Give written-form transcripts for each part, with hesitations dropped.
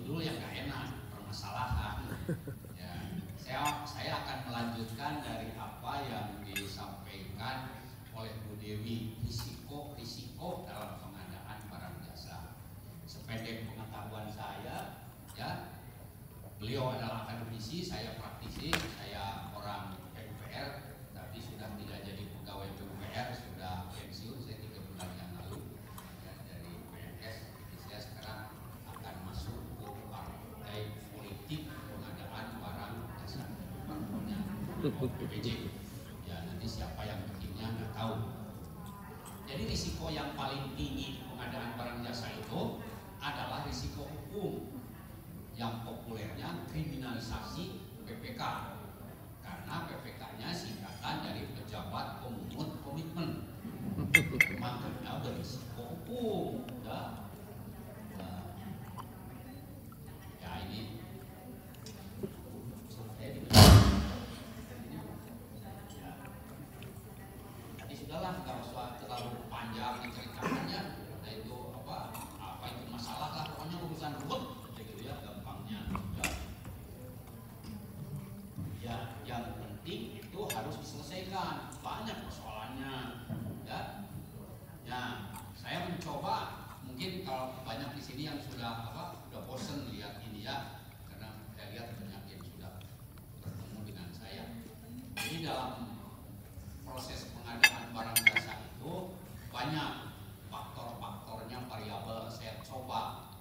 judul yang gak enak, permasalahan. Ya, saya akan melanjutkan dari apa yang disampaikan oleh Bu Dewi, risiko dalam pengadaan barang jasa. Sependek pengetahuan saya, ya, beliau adalah akademisi, saya praktisi, saya orang PUPR, tapi sudah tidak jadi pegawai PUPR, sudah pensiun saya 3 bulan yang lalu ya, dari PNS. Jadi saya sekarang akan masuk ke partai politik pengadaan barang jasa, parpolnya PPJ. Ya, nanti siapa yang bikinnya nggak tahu. Jadi risiko yang paling tinggi di pengadaan barang jasa itu adalah risiko hukum, yang populernya kriminalisasi PPK, karena PPK-nya singkatan dari pejabat pemungut komitmen, makanya berisiko hukum. Ya ini tadi sudahlah, nggak usah terlalu panjang ceritakannya. Nah itu apa itu masalah lah, pokoknya urusan ruwet. Ya, yang penting itu harus diselesaikan. Banyak persoalannya, ya. Ya, saya mencoba. Mungkin kalau banyak di sini yang sudah bosen lihat ini ya, karena saya lihat banyak yang sudah bertemu dengan saya. Jadi dalam proses pengadaan barang jasa itu banyak faktor-faktornya, variabel. Saya coba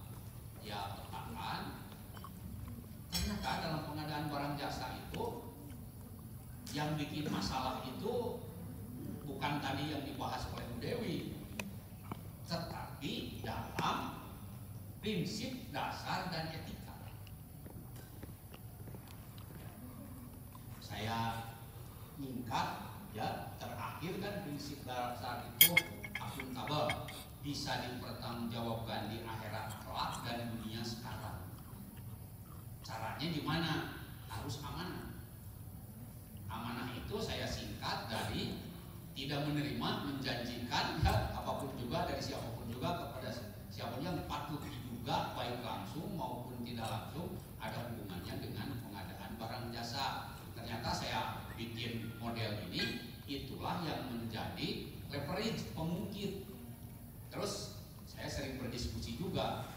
ya petakan. Ternyata dalam pengadaan barang jasa itu yang bikin masalah itu bukan tadi yang dibahas oleh Bu Dewi, tetapi dalam prinsip dasar dan etika. Saya ingkat ya, terakhir kan prinsip dasar itu akuntabel, bisa dipertanggungjawabkan di akhirat kelak dan dunia sekarang. Caranya gimana? Harus amanah. Amanah itu saya singkat dari tidak menerima, menjanjikan ya, apapun juga dari siapapun juga kepada siapapun yang patut diduga baik langsung maupun tidak langsung ada hubungannya dengan pengadaan barang jasa. Ternyata saya bikin model ini, itulah yang menjadi leverage pengungkit. Terus saya sering berdiskusi juga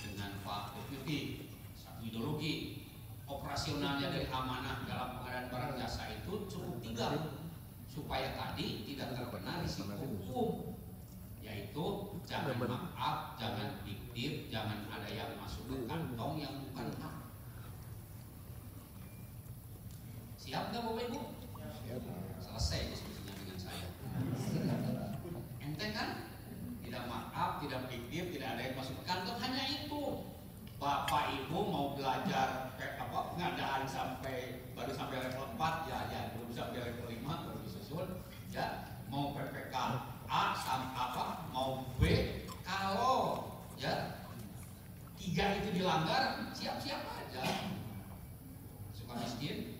dengan Pak Deputi, satu ideologi operasionalnya dari amanah dalam pengadaan barang jasa itu cukup 3, supaya tadi tidak terkena risiko hukum, yaitu jangan maaf, jangan fiktif, jangan ada yang masuk ke kantong yang bukan hak. Siap nggak Bapak Ibu? Siap. Selesai diskusinya dengan saya. Enteng kan? Tidak maaf, tidak fiktif, tidak ada yang masuk ke kantong, hanya itu. Bapak Ibu mau belajar pengadaan baru sampai level 4 ya, belum sampai level 5 baru disusun ya. Mau PPK A sama mau B, kalau ya 3 itu dilanggar, siap-siap aja. Suka miskin.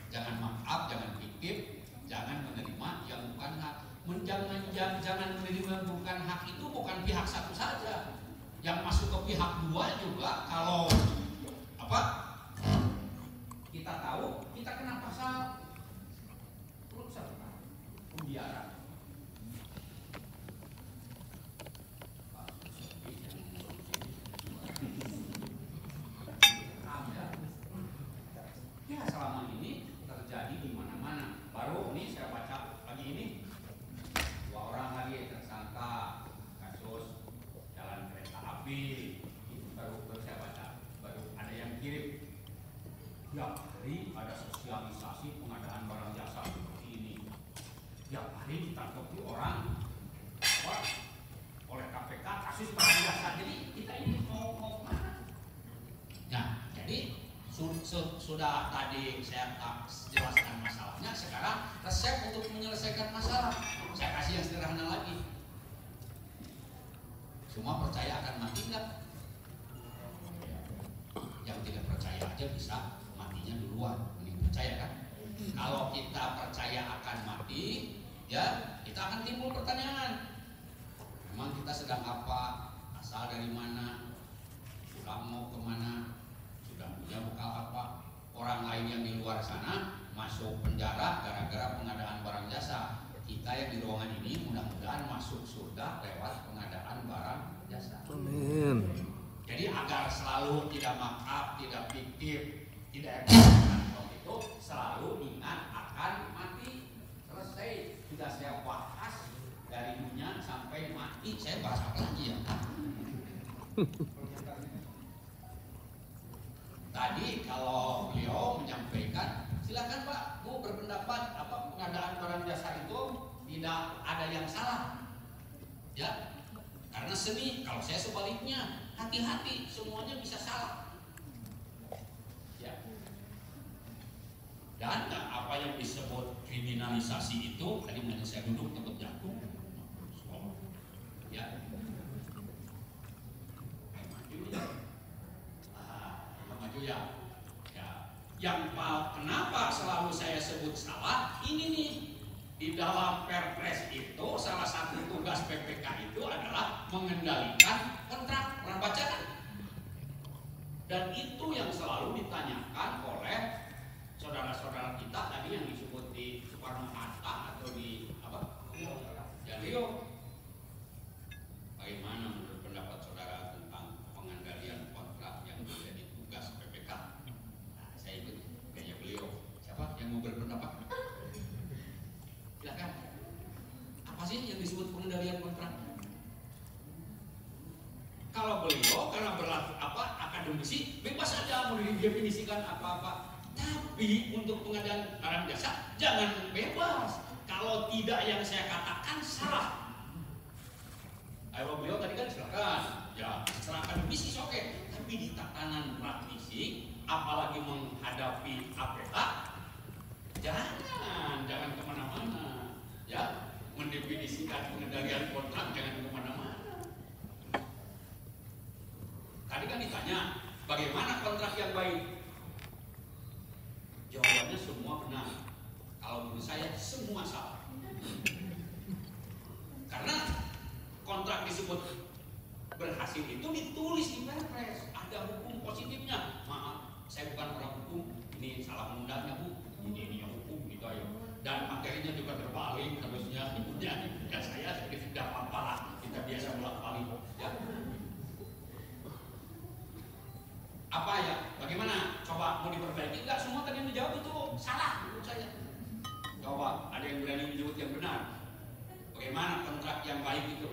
Jangan maaf, jangan fiktif, jangan menerima yang bukan hak. Jangan menerima bukan hak itu bukan pihak satu saja, yang masuk ke pihak 2 juga. Kalau kita tahu kita kena pasal pembiaran. Ya selama ini terjadi di mana-mana. Baru ini saya baca pagi ini 2 orang lagi tersangka kasus jalan kereta api. Itu baru saya baca, baru ada yang kirim. Tiap hari ada sosialisasi pengadaan barang jasa seperti ini. Tiap hari ditangkapi orang oleh KPK kasus barang jasa. Jadi kita ini mau mana? Nah, jadi sudah tadi saya jelaskan masalahnya. Sekarang resep untuk menyelesaikan masalah saya kasih yang sederhana lagi. Semua percaya akan mati enggak? Yang tidak percaya aja bisa matinya duluan, mending percaya kan? Kalau kita percaya akan mati, ya kita akan timbul pertanyaan. Memang kita sedang apa? jasa. Amin. Jadi agar selalu tidak makap, tidak fiktif, tidak emosional itu, selalu ingat akan mati. Selesai sudah saya bahas dari dunia sampai mati, saya bahas apa lagi ya? Tadi kalau beliau menyampaikan, silakan Pak, Bu berpendapat apa pengadaan barang jasa itu tidak ada yang salah, ya? Karena seni, kalau saya sebaliknya, hati-hati, semuanya bisa salah. Ya. Dan apa yang disebut kriminalisasi itu, tadi mana saya duduk tempat jatuh, ya. Maju ya. Ya. Yang kenapa selalu saya sebut salah? Ini nih. Di dalam Perpres itu salah satu tugas PPK itu adalah mengendalikan kontrak. Pernah baca kan? Dan itu yang selalu ditanyakan oleh saudara-saudara kita tadi yang disebut di Soekarno-Hatta atau di apa? Ya Rio. Bagaimana menurut pendapat saudara tentang pengendalian kontrak yang menjadi tugas PPK? Nah, saya ikut kayaknya beliau. Siapa yang mau berpendapat? Silakan. Apa sih yang disebut pengendalian kontrak? Kalau beliau karena berlaku akademisi, bebas saja mau didefinisikan apa-apa. Tapi untuk pengadaan barang jasa jangan bebas. Kalau tidak yang saya katakan salah. Kalau beliau tadi kan silakan, ya secara akademisi oke. Tapi di tatanan praktisi, apalagi menghadapi APH, jangan kemana-mana, ya mendefinisikan pengendalian kontrak jangan kemana-mana. Tadi kan ditanya bagaimana kontrak yang baik, jawabannya semua benar. Kalau menurut saya semua salah. Karena kontrak disebut berhasil itu ditulis di Perpres, ada hukum positifnya. Maaf, saya bukan orang hukum, ini salah mengundangnya Bu. Ini yang hukum gitu aja. Dan materinya juga terbalik harusnya ibunya. Ya saya sedikit tidak apa-apa lah, kita biasa bolak-balik ya. Apa ya? Bagaimana? Coba mau diperbaiki? Enggak, semua tadi yang dijawab itu salah menurut saya. Coba ada yang berani menyebut yang benar. Bagaimana kontrak yang baik itu?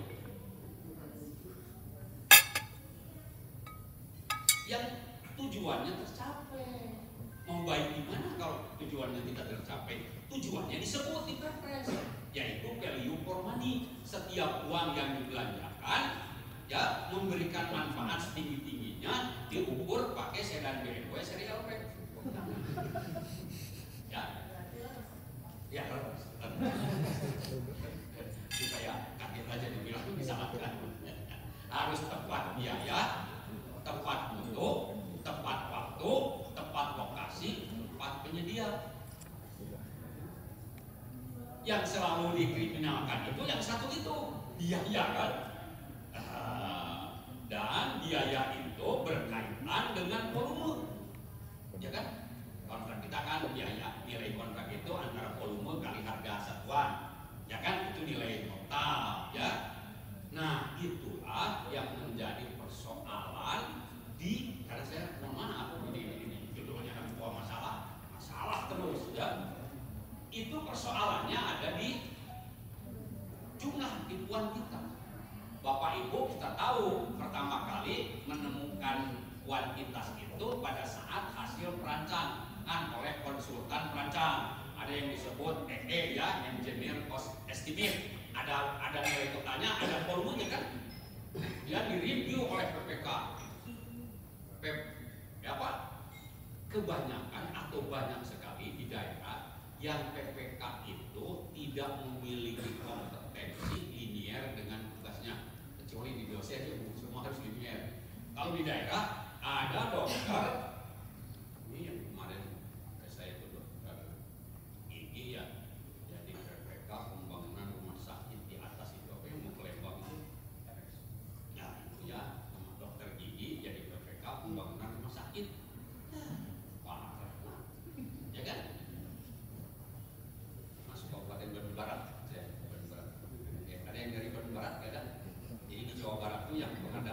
Yang tujuannya tercapai. Mau baik gimana kalau tujuannya tidak tercapai? Tujuannya disebut di Perpres, yaitu value for money. Setiap uang yang dibelanjakan, ya memberikan manfaat setinggi-tingginya, diukur pakai sedan BMW serial P. Ya, ya supaya kaget aja dibilang disalahkan. Harus tepat biaya, tepat mutu, tepat waktu, tepat lokasi, tepat penyedia. Yang selalu dikriminalkan itu yang satu itu biaya kan, dan biaya itu berkaitan dengan volume, ya kan? Kontrak kita kan biaya, nilai kontrak itu antara volume kali harga satuan, ya kan? Itu nilai total, ya. Nah itulah yang menjadi persoalan di, karena saya mohon maaf ini judulnya kan masalah terus ya. Itu persoalannya ada di jumlah tipuan kita. Bapak Ibu kita tahu pertama kali menemukan kuantitas itu pada saat hasil perancangan oleh konsultan perancang. Ada yang disebut EE ya, engineer cost estimate. Ada nilai totalnya, ada volumenya kan? Dia direview oleh PPK. Ya Pak, kebanyakan atau banyak sekali di daerah yang PPK itu tidak memiliki kompetensi linier dengan tugasnya, kecuali di dosen ya Bu, semua harus linier. Kalau di daerah ada dokter, ini yang kemarin saya itu dokter gigi ya, jadi PPK pembangunan rumah sakit di atas itu apa yang mau ke Lembang itu, ya itu ya sama dokter gigi jadi PPK pembangunan rumah sakit, parah, ya kan? Bandung Barat, ya, Bandung Barat. Oke, ada yang dari Bandung Barat, ada. Jadi di Jawa Barat itu yang pengadaan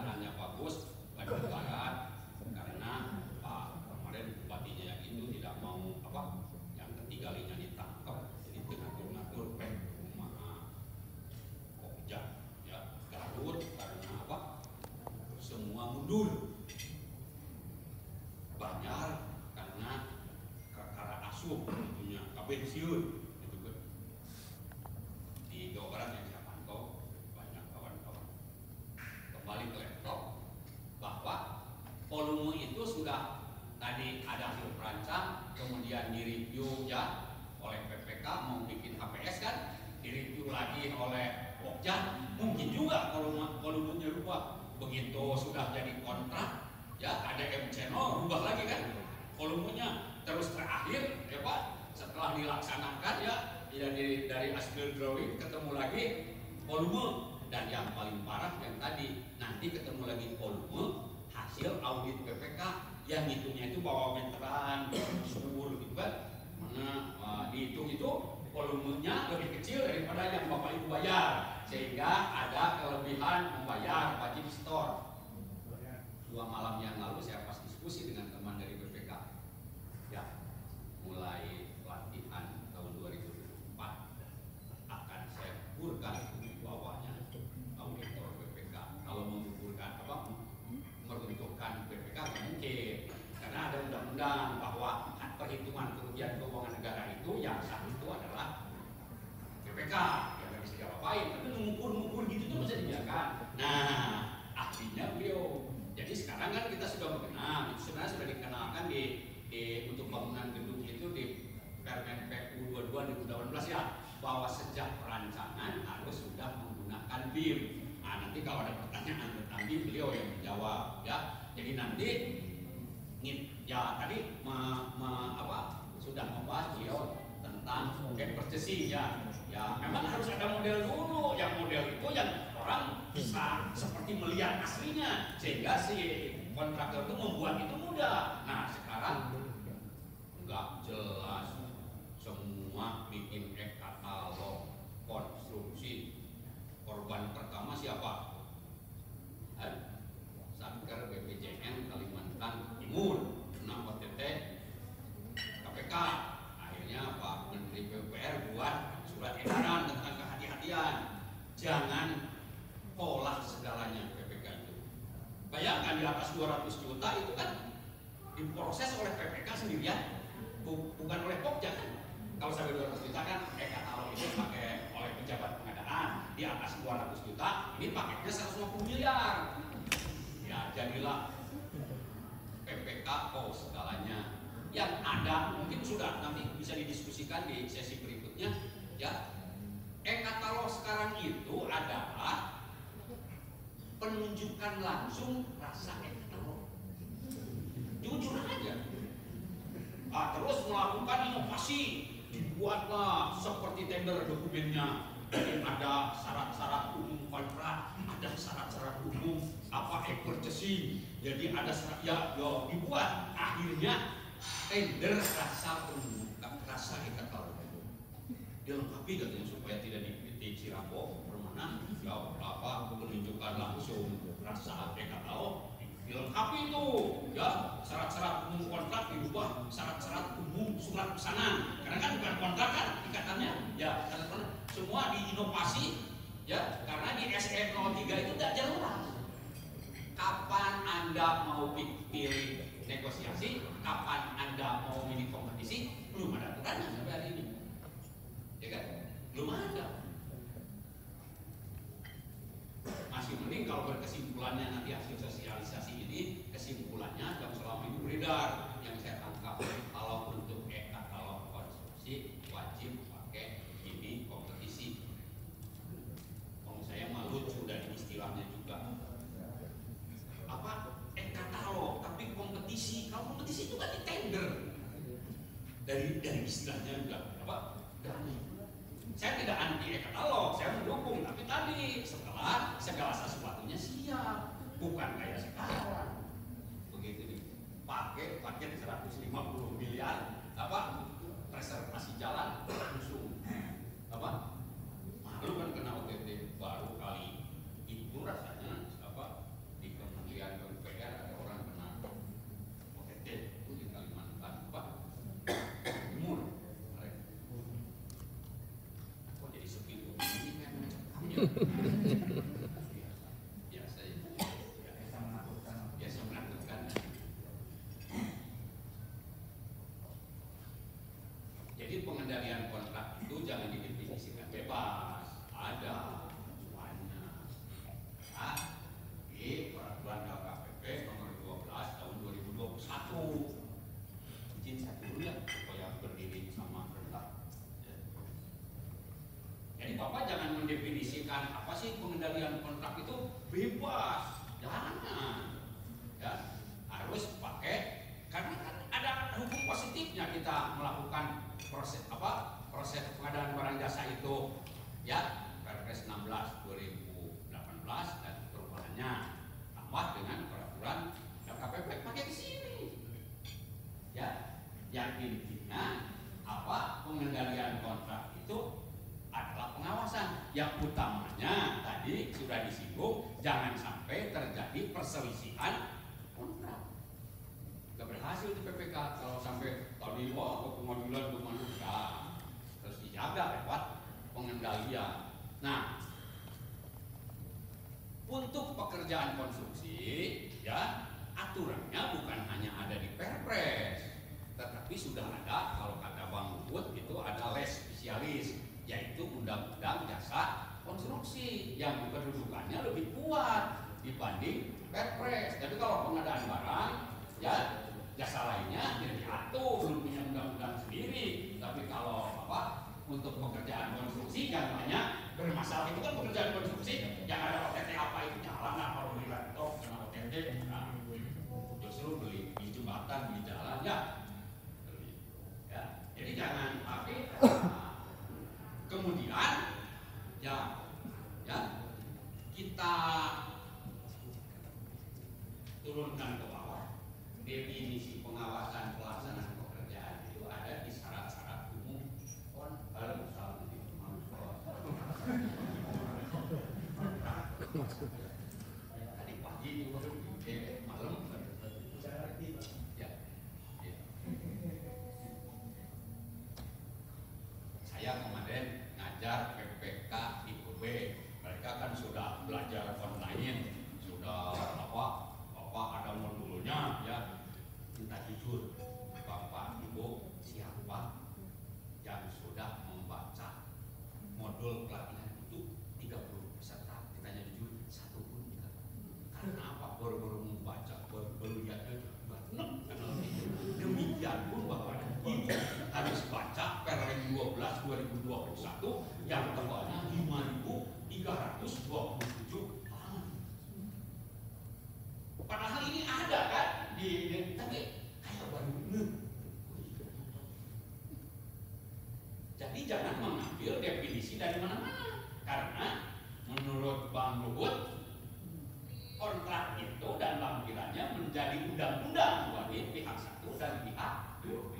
triliun itu kan. Di Jawa Barat yang saya pantau banyak kawan-kawan. Kembali ke laptop bahwa volume itu sudah tadi ada hasil perancang, kemudian direview ya oleh PPK mau bikin HPS kan, direview lagi oleh Pokja, mungkin juga kalau volumenya rubah. Begitu sudah jadi kontrak ya ada M channel rubah lagi kan volumenya, terus terakhir ya Pak setelah dilaksanakan ya dari hasil drawing ketemu lagi volume, dan yang paling parah yang tadi nanti ketemu lagi volume hasil audit PPK yang hitungnya itu bawa meteran, sur gitu kan, mana dihitung itu volumenya lebih kecil daripada yang Bapak Ibu bayar, sehingga ada kelebihan membayar wajib store. 2 malam yang lalu saya pas diskusi dengan teman dari BPK ya, mulai pelatihan tahun 2004 akan saya gugurkan di bawahnya auditor BPK. Kalau menggugurkan meruntuhkan BPK mungkin, karena ada undang-undang bahwa perhitungan kerugian keuangan negara itu yang sah itu adalah BPK, yang nggak bisa diapa-apain, tapi mengukur-ngukur gitu tuh bisa dibiarkan. Nah, ahlinya beliau. Jadi sekarang kan kita sudah mengenal, itu sebenarnya sudah dikenalkan di untuk bangunan gedung itu di Permen PU 22 2018 ya, bahwa sejak perancangan harus sudah menggunakan BIM. Nah, nanti kalau ada pertanyaan tentang BIM beliau yang menjawab ya. Jadi nanti ya tadi sudah membahas beliau tentang purchasing ya. Ya memang harus ada model dulu, yang model itu yang orang bisa seperti melihat aslinya, sehingga si kontraktor itu membuat itu mudah. Nah sekarang nggak jelas, semua bikin katalog konstruksi. Korban pertama siapa? Satker BPJN Kalimantan Timur, 6 OTT KPK. Akhirnya Pak Menteri PUPR buat surat edaran tentang kehati-hatian, jangan tolak segalanya PPK itu. Bayangkan di atas 200 juta itu kan diproses oleh PPK sendirian, bukan oleh Pokja kan. Kalau sampai 200 juta kan katalog itu pakai oleh pejabat pengadaan. Di atas 200 juta ini paketnya 150 miliar. Ya jadilah PPK segalanya. Yang ada mungkin sudah nanti bisa didiskusikan di sesi berikutnya ya. E-katalog sekarang itu adalah penunjukan langsung rasa e-katalog. Jujur aja. Terus melakukan inovasi, dibuatlah seperti tender dokumennya. Jadi ada syarat-syarat umum kontrak, ada syarat-syarat umum purchasing. Jadi ada syarat ya dibuat. Akhirnya tender rasa umum, rasa e-katalog dilengkapi katanya supaya tidak dicirampok permanen. Ya penunjukan langsung rasa e-katalog dilengkapi itu ya, syarat-syarat umum kontrak dirubah syarat-syarat umum surat pesanan, karena kan bukan kontrak kan ikatannya ya, semua diinovasi ya, karena di SE 03 itu tidak jelas kapan Anda mau pilih negosiasi, kapan Anda mau milih kompetisi, belum ada aturannya sampai hari ini ya kan, belum ada. Masih mending kalau berkesimpulannya nanti hasil sosialisasi ini, kesimpulannya yang selama ini beredar yang saya tangkap, kalau untuk e-katalog konstruksi wajib pakai ini kompetisi. Saya malu sudah di istilahnya juga e-katalog tapi kompetisi. Kalau kompetisi itu kan di tender, dari istilahnya juga saya tidak anti e-katalog, saya mendukung, tapi tadi setelah segala sesuatunya siap, bukan kayak sekarang begitu nih, pakai paket 150 miliar reservasi jalan langsung malu kan kena OTT. Baru kali itu rasanya di Kementerian PUPR ada orang kena OTT itu di Kalimantan Timur. Kok jadi sepi ini kan biasa menakutkan. Jadi pengendalian pengendalian kontrak itu bebas, jangan, ya harus pakai, karena kan ada hukum positifnya kita melakukan proses pengadaan barang jasa itu, ya Perpres 16 2018 dan perubahannya tambah dengan peraturan LKPP pakai di sini, ya yang intinya pengendalian kontrak itu adalah pengawasan. Yang utamanya tadi sudah disinggung, jangan sampai terjadi perselisihan kontrak. Gak berhasil di PPK kalau sampai tadi ke pengadilan kemana, terus dijaga lewat pengendalian. Nah, untuk pekerjaan konstruksi, ya aturannya bukan hanya ada di Perpres, tetapi sudah ada, kalau kata Bang Luhut itu ada les spesialis, yaitu Undang-Undang Jasa Konstruksi yang kedudukannya lebih kuat dibanding Perpres. Tapi kalau pengadaan barang, ya jasa lainnya tidak diatur, belum punya undang-undang sendiri. Tapi kalau untuk pekerjaan konstruksi yang banyak bermasalah itu kan pekerjaan konstruksi yang ada OTT apa itu jalan apa beli laptop karena OTT, nah, justru beli jembatan, beli jalan, ya. Jadi jangan pakai. Kemudian ya kita turunkan ke bawah definisi pengawasan pelaksanaan pekerjaan itu ada di syarat-syarat umum tadi pagi juga malam ya. Saya kemarin ngajar PPK di UB, mereka kan sudah belajar online, sudah ada modulnya, ya. Minta jujur, Bapak Ibu siapa yang sudah membaca modul pelatihan itu 30 peserta? Ditanya jujur, satu pun tidak. Karena apa? Baru-baru membaca, baru lihatnya demikian pun Bapak dan Ibu harus baca Permen 12 2021 yang tebalnya 5.327 halaman. Padahal ini ada kan tapi kayak baru jadi jangan mengambil definisi dari mana-mana, karena menurut Bang Luhut kontrak itu dan lampirannya menjadi undang-undang bagi pihak satu dan pihak dua.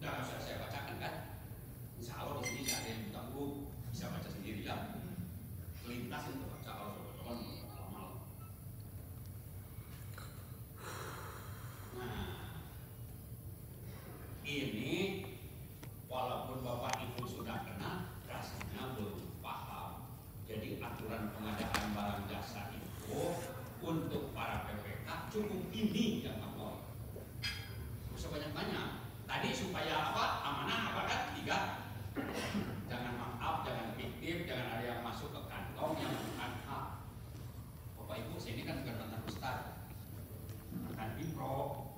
Nah, harus saya bacakan kan? Insya Allah di sini tidak ada yang ditanggung, bisa baca sendiri ya. Kelintas untuk baca kalau sobat-sobat lama. Nah, ini walaupun Bapak Ibu sudah kenal, rasanya belum paham. Jadi aturan pengadaan barang jasa itu untuk para PPK cukup ini yang apa? Bisa banyak-banyak. Tadi supaya amanah kan 3, jangan maaf, jangan fiktif, jangan ada yang masuk ke kantong yang bukan hak. Bapak Ibu, saya ini kan bukan mantan ustaz, mantan Impro,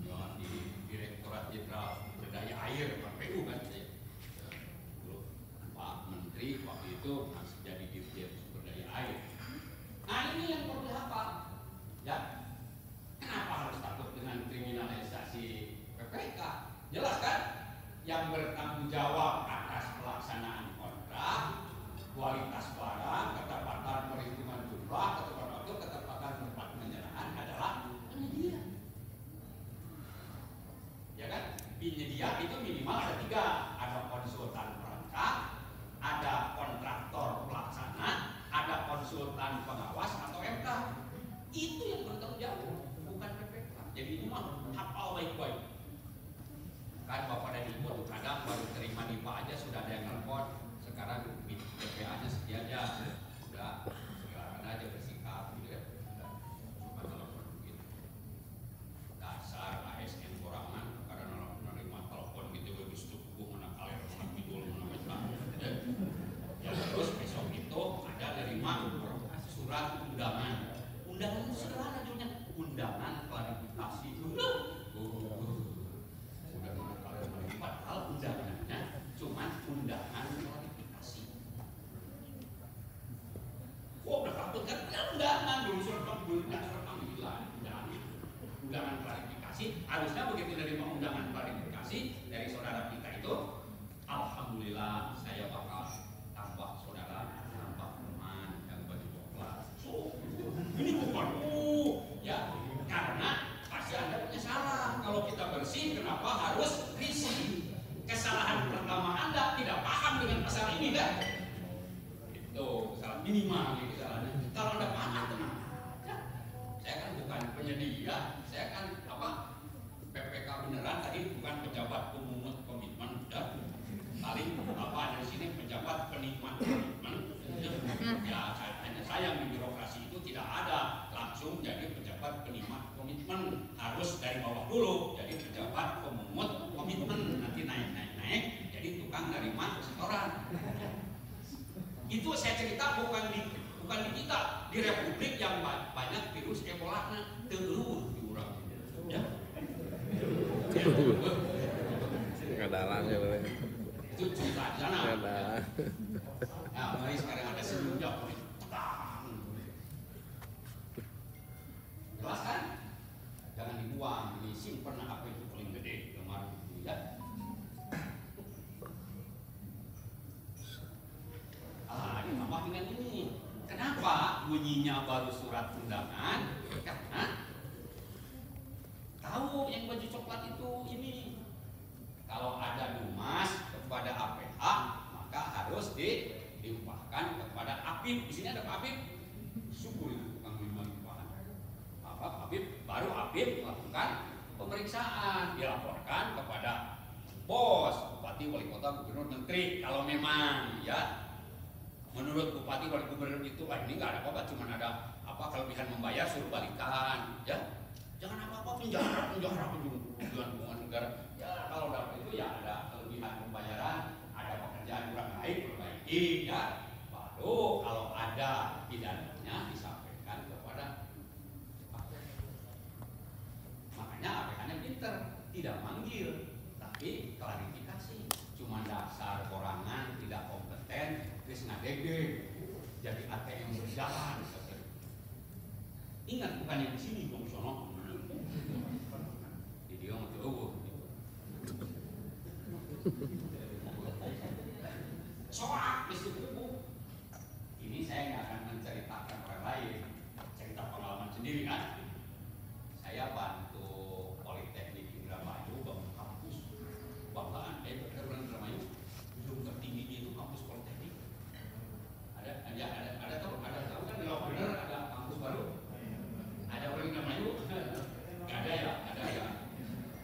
ya, di Direktorat Jenderal Berdaya Air KPU kan, Pak Menteri waktu itu masih jadi Dirjen Sumber Daya Air. Nah ini yang perlu apa? Ya, kenapa harus takut dengan kriminalisasi PPK? Jelas kan? Yang bertanggung jawab atas pelaksanaan kontrak, kualitas barang, ketepatan perhitungan jumlah, ketepatan tempat penyerahan adalah penyedia. Ya kan? Penyedia itu minimal ada 3, ada konsultan perancang, ada kontraktor pelaksana, ada konsultan pengawas atau MK. Itu yang bertanggung jawab, bukan PPK. Jadi ini mah hafal baik-baik. Kan Bapak dan Ibu kadang baru terima NIPA aja sudah ada yang nelfon, sekarang BPA-nya setia aja, sudah silakan aja bersikap gitu ya. Cuma telepon begitu. Dasar ASN kurangan karena menerima telepon gitu bagus tubuh mana kalian mana bidul mana macam. Ya terus besok itu ada nerima surat ini kan. Itu kesalahan minimal ini kesalahannya. Kalau ada panah tenang aja. Saya kan bukan penyedia, saya kan PPK beneran tadi bukan pejabat pemungut komitmen ya. Paling dari sini pejabat penikmat komitmen. Ya hanya saya yang di birokrasi itu tidak ada langsung jadi pejabat penikmat komitmen, harus dari bawah dulu jadi pejabat pemungut komitmen, nanti naik jadi tukang nerima setoran. Itu saya cerita bukan di kita, di republik yang banyak virus Ebola teueuh di urang ya. Ngadalannya loh. Itu cerita di sana. Nah, mari sekarang ada senyumnya. Jelas kan? Jangan dibuang, disimpan apa itu paling gede, lemari itu ya. Ditambah dengan ini. Kenapa bunyinya baru surat undangan? Karena tahu yang baju coklat itu ini. Kalau ada dumas kepada APH, maka harus diupahkan kepada APIP. Di sini ada Pak APIP. Syukur itu tukang upahan. APIP baru APIP melakukan pemeriksaan, dilaporkan kepada bos, bupati, wali kota, gubernur, menteri. Kalau memang ya menurut bupati, wali gubernur itu ini nggak ada apa-apa, cuma ada kelebihan membayar suruh balikan, ya. Jangan apa-apa penjara hubungan negara. Ya kalau dapat itu ya ada kelebihan pembayaran, ada pekerjaan kurang baik perbaiki, ya. Baru kalau ada pidananya disampaikan kepada APH. Makanya APH-nya pinter, tidak manggil, tapi klarifikasi. Cuma dasar orangan tidak kompeten, terus ngadege, jadi ATM berjalan. Ingat bukan yang di sini, Bung Sono. Jadi orang jauh. Soak di buku. Ini saya nggak akan menceritakan orang lain, cerita pengalaman sendiri kan. Saya bantu Politeknik Indramayu bangun kampus, banggaan. Orang Indramayu belum tertinggi itu kampus Politeknik. Ada tahu kan di Loh bener ada kampus baru. Ada orang Indramayu, nggak ada ya.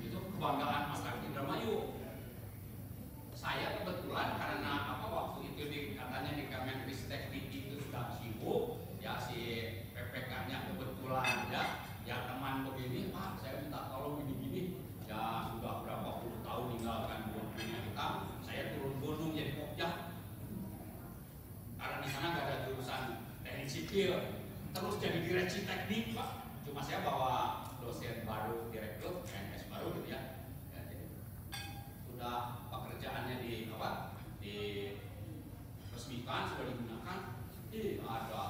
Itu kebanggaan masyarakat Indramayu. Saya kebetulan karena waktu itu katanya di Kemenristek itu sudah sibuk, ya si PPK-nya kebetulan ya teman begini, Pak saya minta tolong gini, ya sudah berapa puluh tahun meninggalkan dunia hitam, saya turun gunung jadi pokja. Karena di sana nggak ada jurusan teknik sipil, terus jadi direksi teknik, Pak. Cuma saya bawa dosen baru, direktur, PNS baru gitu ya. Jadi sudah pekerjaannya diresmikan, sudah digunakan, ada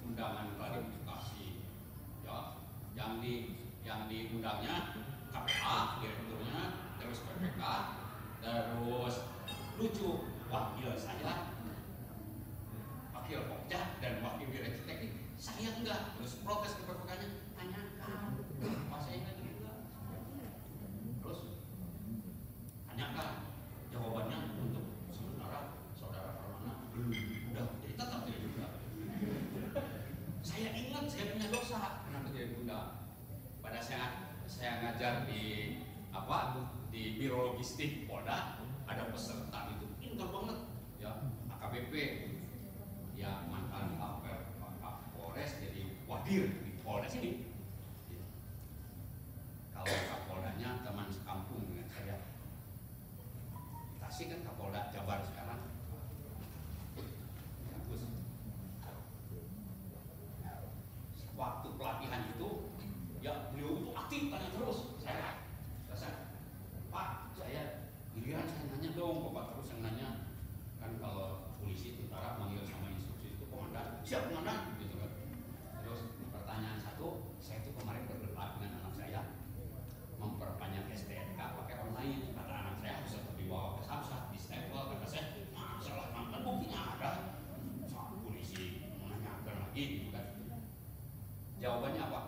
undangan klarifikasi, ya, yang diundangnya KPA, direkturnya, terus PPK, terus lucu wakil saya, wakil pokja dan wakil direksi teknik, saya enggak, terus protes ke PPK-nya, tanyakan, apa saya enggak juga, terus tanyakan, jawabannya untuk sementara saudara Permana belum, udah, jadi tetap tidak juga. Saya ingat saya punya dosa kenapa tidak diundang. Pada saya ngajar di Biro Logistik Polda, ada peserta itu pintar banget, ya AKBP, ya mantan Kapolres jadi wadir di Polda sini. Kalau Kapoldanya teman sekampung dengan saya. Tasik kan Kapolda Jabar sekarang. Terus waktu pelatihan itu, ya beliau itu aktif tanya terus. Saya, Pak, saya giliran saya nanya dong, Bapak terus yang nanya. Kan kalau polisi tentara manggil sama instruksi itu komandan, siap komandan, gitu kan. Terus pertanyaan satu, saya itu kemarin berdebat dengan anak saya memperpanjang STNK pakai online. Kata anak saya harus dibawa ke Samsat, di stempel. Kata saya, masalah mantan buktinya ada. Soal polisi menanyakan lagi, gitu kan. Jawabannya apa?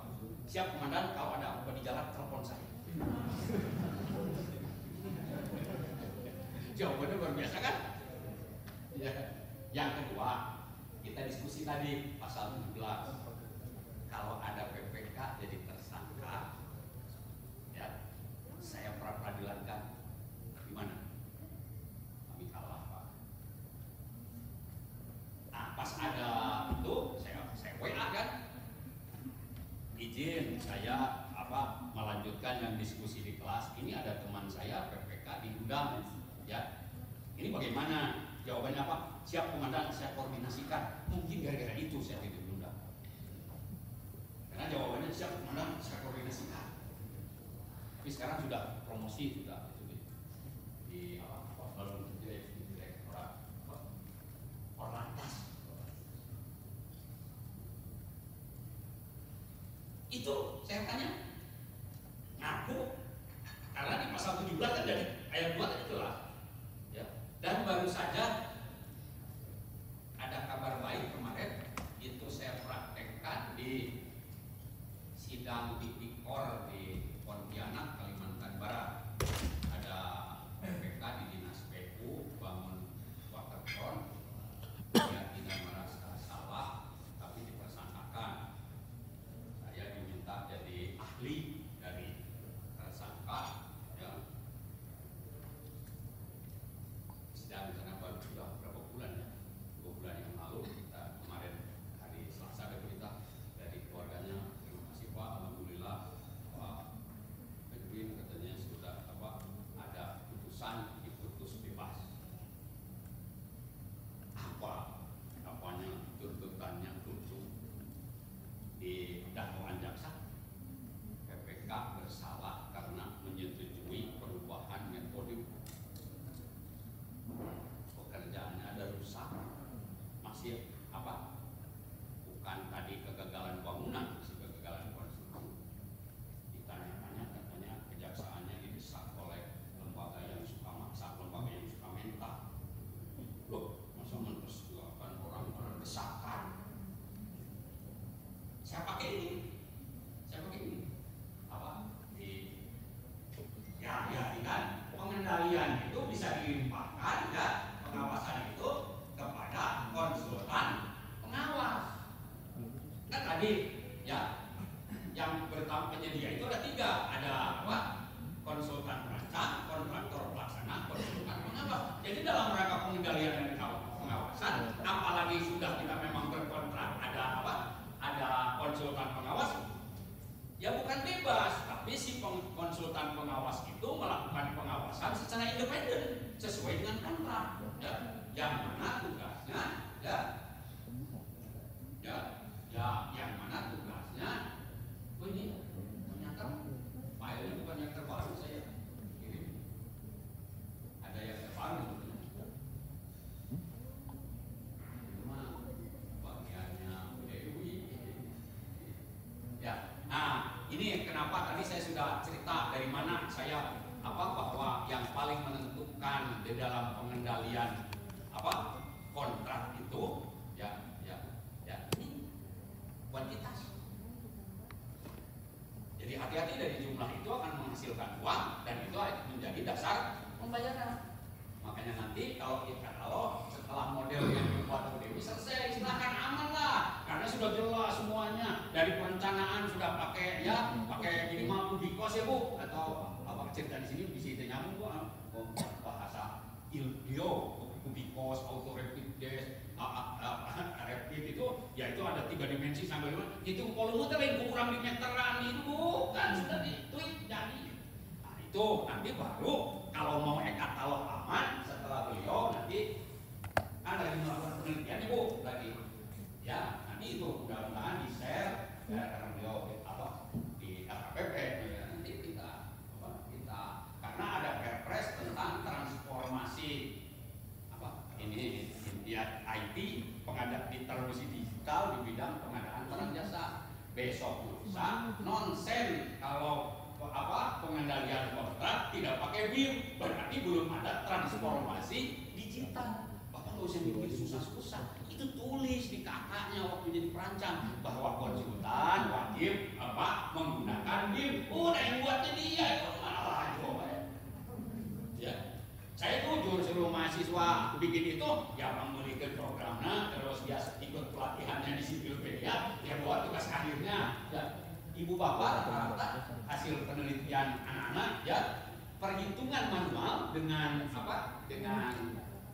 Siap komandan, kalau ada apa di jalan telepon saya. Jawabannya luar biasa kan? Ya, Ya. Yang kedua, kita diskusi tadi pasal 17. Kalau ada PPK jadi tersangka, ya, saya pra-peradilankan. Gimana? Kami kalah, Pak. Nah, pas ada itu, saya WA kan, izin saya melanjutkan yang diskusi di kelas. Ini ada teman saya PPK di gudang, ya. Ini bagaimana? Jawabannya apa? Siap komandan, saya koordinasikan. Mungkin gara-gara itu saya tidak diundang. Karena jawabannya siap komandan, saya koordinasikan. Tapi sekarang sudah promosi, sudah itu di direktorat Orlantas. Itu saya tanya, ngaku karena di pasal 17 kan dari ayat 2 tadi itulah. Ya. Dan baru saja ada kabar baik kemarin, itu saya praktekkan di sidang Tipikor di Pontianak, Kalimantan Barat. Ada PPK di Dinas PU bangun waterfront, dia tidak merasa salah tapi dipersangkakan. Saya diminta jadi ahli dari tersangka, ya. Sedang karena baru sudah berapa bulan ya, 2 bulan yang lalu, kita kemarin hari Selasa ada berita dari keluarganya, terima kasih Pak, alhamdulillah Pak Edwin katanya sudah ada putusan diputus bebas. Apanya tuntutannya tutup di dakwaan jaksa, PPK bersalah karena menyetujui perubahan metode. Pekerjaannya ada rusak, masih bukan tadi kegagalan bangunan, masih kegagalan konstruksi. Ditanya-tanya katanya kejaksaannya didesak oleh lembaga yang suka maksa, lembaga yang suka minta. Loh, masa memperjuangkan orang-orang desakan? Saya pakai ini. Kan pengendalian itu bisa dilimpahkan, ya, pengawasan itu kepada konsultan pengawas. Kan tadi, ya, yang penyedia itu ada 3, ada konsultan perancang, kontraktor pelaksana, konsultan pengawas. Jadi dalam rangka pengendalian dan pengawasan, apalagi sudah kita memang berkontrak, ada konsultan pengawas, ya bukan bebas, tapi si konsultan pengawas itu melakukan pengawasan secara independen sesuai dengan kontrak, ya, yang mana tugasnya, yang mana tugasnya. Ini ternyata filenya bukan yang terbaru, saya kirim. Ada yang terbaru. Cuma bagiannya Dewi. Ya. Nah, ini kenapa tadi saya sudah cerita dari mana saya bahwa yang paling menentukan di dalam pengendalian kontrak itu ini kuantitas. Jadi hati-hati, dari jumlah itu akan menghasilkan uang dan itu menjadi dasar pembayaran. Makanya nanti kalau setelah model yang dibuat Dewi selesai, silahkan aman lah, karena sudah jelas semuanya. Dari perencanaan sudah pakai minimal kubikos ya Bu, atau cerita di sini bisa nyambung Bu, bahasa ildio, kubikos, auto rapid des, rapid itu, ya itu ada 3 dimensi sampai 5. Itu volume lain kurang di meteran itu bukan, sudah dituit jadi. Nah itu nanti baru kalau mau katalog aman, setelah beliau nanti lagi melakukan penelitian Ibu lagi, ya nanti itu mudah-mudahan di share karena beliau di LKPP, ya, nanti kita karena ada perpres tentang transformasi ini IT transformasi digital di bidang pengadaan barang jasa. Besok lusa nonsen kalau pengendalian kontrak tidak pakai BIM, berarti belum ada transformasi digital. Bapak nggak usah mikir susah-susah, itu tulis di kakaknya waktu jadi perancang bahwa konsultan wajib menggunakan BIM. Udah yang buatnya dia, itu malah coba ya. Saya jujur, seluruh mahasiswa bikin itu ya ya dia buat tugas akhirnya ya. Ibu bapak rata-rata hasil penelitian anak-anak ya perhitungan manual dengan apa dengan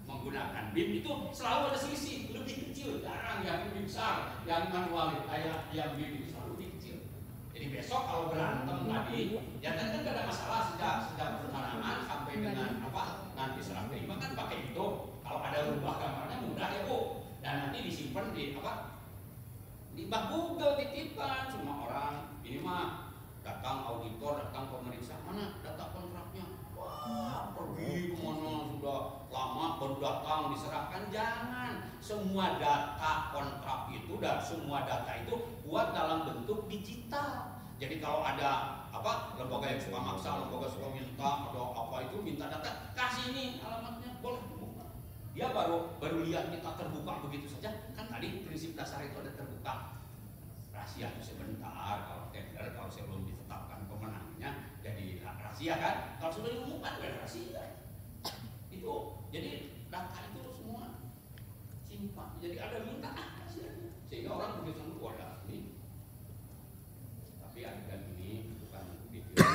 menggunakan BIM itu selalu ada selisih lebih kecil, jarang yang lebih besar, yang manual kayak yang BIM itu selalu lebih kecil. Jadi besok kalau berantem tadi ya kan gak ada masalah sejak perencanaan sampai dengan apa nanti serah terima kan pakai itu. Kalau ada rubah gambarnya mudah ya Bu, dan nanti disimpan di apa di bak Google titipan semua orang. Ini mah datang auditor, datang pemeriksa, mana data kontraknya? Wah, pergi kemana sudah lama baru datang diserahkan. Jangan, semua data kontrak itu dan semua data itu buat dalam bentuk digital. Jadi kalau ada apa lembaga yang suka maksa, lembaga suka minta atau apa itu minta data, kasih ini alamatnya, boleh buka. Dia baru lihat kita terbuka begitu saja. Kan tadi prinsip dasar itu ada terbuka. Rahasia itu sebentar, kalau tender, kalau sebelum ditetapkan pemenangnya jadi rahasia kan. Kalau sudah diumumkan bukan rahasia. Itu jadi data itu semua simpan. Jadi ada minta rahasianya. Sehingga orang begitu wadah ini. Tapi adegan ini bukan video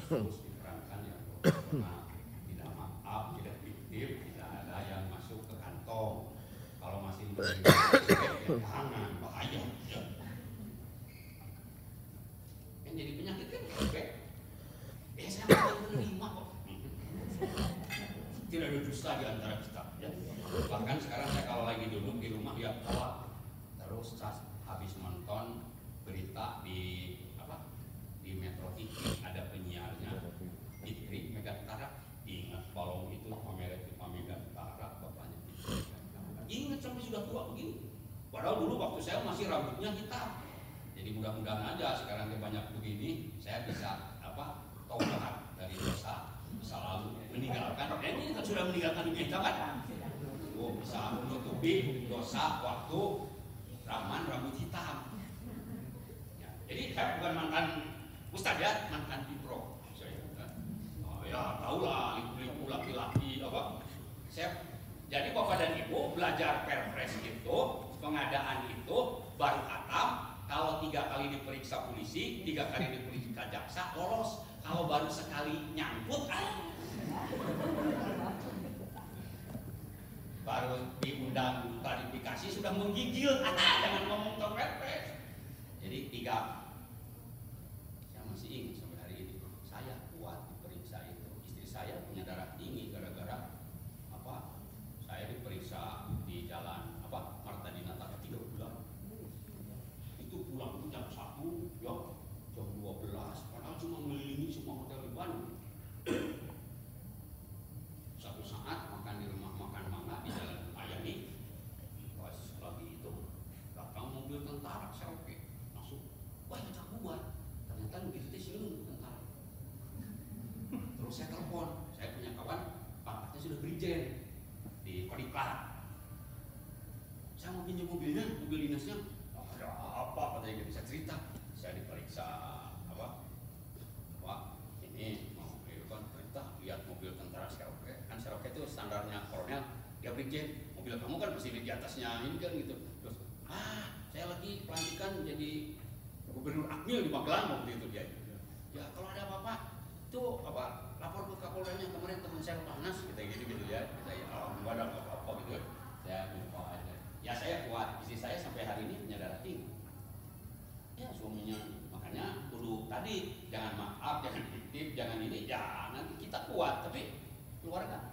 terus diperankan yang profesional, tidak maaf, tidak fiktif, tidak ada yang masuk ke kantong. Kalau masih ya jangan, bahaya. Jadi penyakit kan oke. Saya mau menerima kok. Tidak ada dusta di antara kita ya. Bahkan sekarang saya kalau lagi duduk di rumah ya ketawa terus habis nonton berita di apa di Metro TV ada penyiarnya Fitri Megantara. Ingat balong itu pamer Megantara bapaknya Fitri. Ingat sampai sudah tua begini. Padahal dulu waktu saya masih rambutnya hitam. Jadi mudah-mudahan aja sekarang dia banyak begini, saya bisa apa taubat dari dosa lalu meninggalkan. Ini kan sudah meninggalkan dunia kita kan? Oh, bisa menutupi dosa waktu rambut hitam. Ya, jadi saya bukan mantan ustadz ya, mantan pipro. Oh, ya tahulah liku laki-laki apa? Jadi bapak dan ibu belajar perpres itu, pengadaan itu baru khatam. Kalau 3 kali diperiksa polisi, 3 kali diperiksa jaksa, lolos. Kalau baru sekali nyangkut, baru diundang klarifikasi sudah menggigil. Jangan ngomong terpepes. Jadi 3. Saya masih ingat sampai hari ini. Saya kuat diperiksa itu. Istri saya punya darah tinggi gara-gara apa? Saya diperiksa di jalan apa? Marta Dinata 3 bulan. Pulang itu jam 1, ya, jam 12, padahal cuma mengelilingi semua hotel di Bandung. Satu saat makan di rumah makan Mangga di Jalan Ayani, pas lagi itu datang mobil tentara serepet masuk, wah kita buat, ternyata begitu sih tentara. Terus saya telepon, saya punya kawan, pangkatnya sudah brigjen di Kodiklat. Saya mau pinjam mobilnya, mobil dinasnya. Apa katanya bisa cerita, saya diperiksa apa ini mau kan perintah lihat mobil tentara Cherokee kan. Cherokee itu standarnya kolonel, dia brigjen, mobil kamu kan masih di atasnya ini kan gitu. Terus saya lagi pelantikan jadi gubernur Akmil di Magelang waktu itu dia. Ya kalau ada apa-apa tuh apa lapor ke Kapolranya, kemarin teman saya panas gitu ya. Saya nggak ada apa-apa gitu. Saya lupa aja. Ya saya kuat, istri saya sampai hari ini punya darah tinggi. Ya suaminya, makanya dulu tadi jangan maaf, jangan fiktif, jangan ini, ya nanti kita kuat, tapi keluarga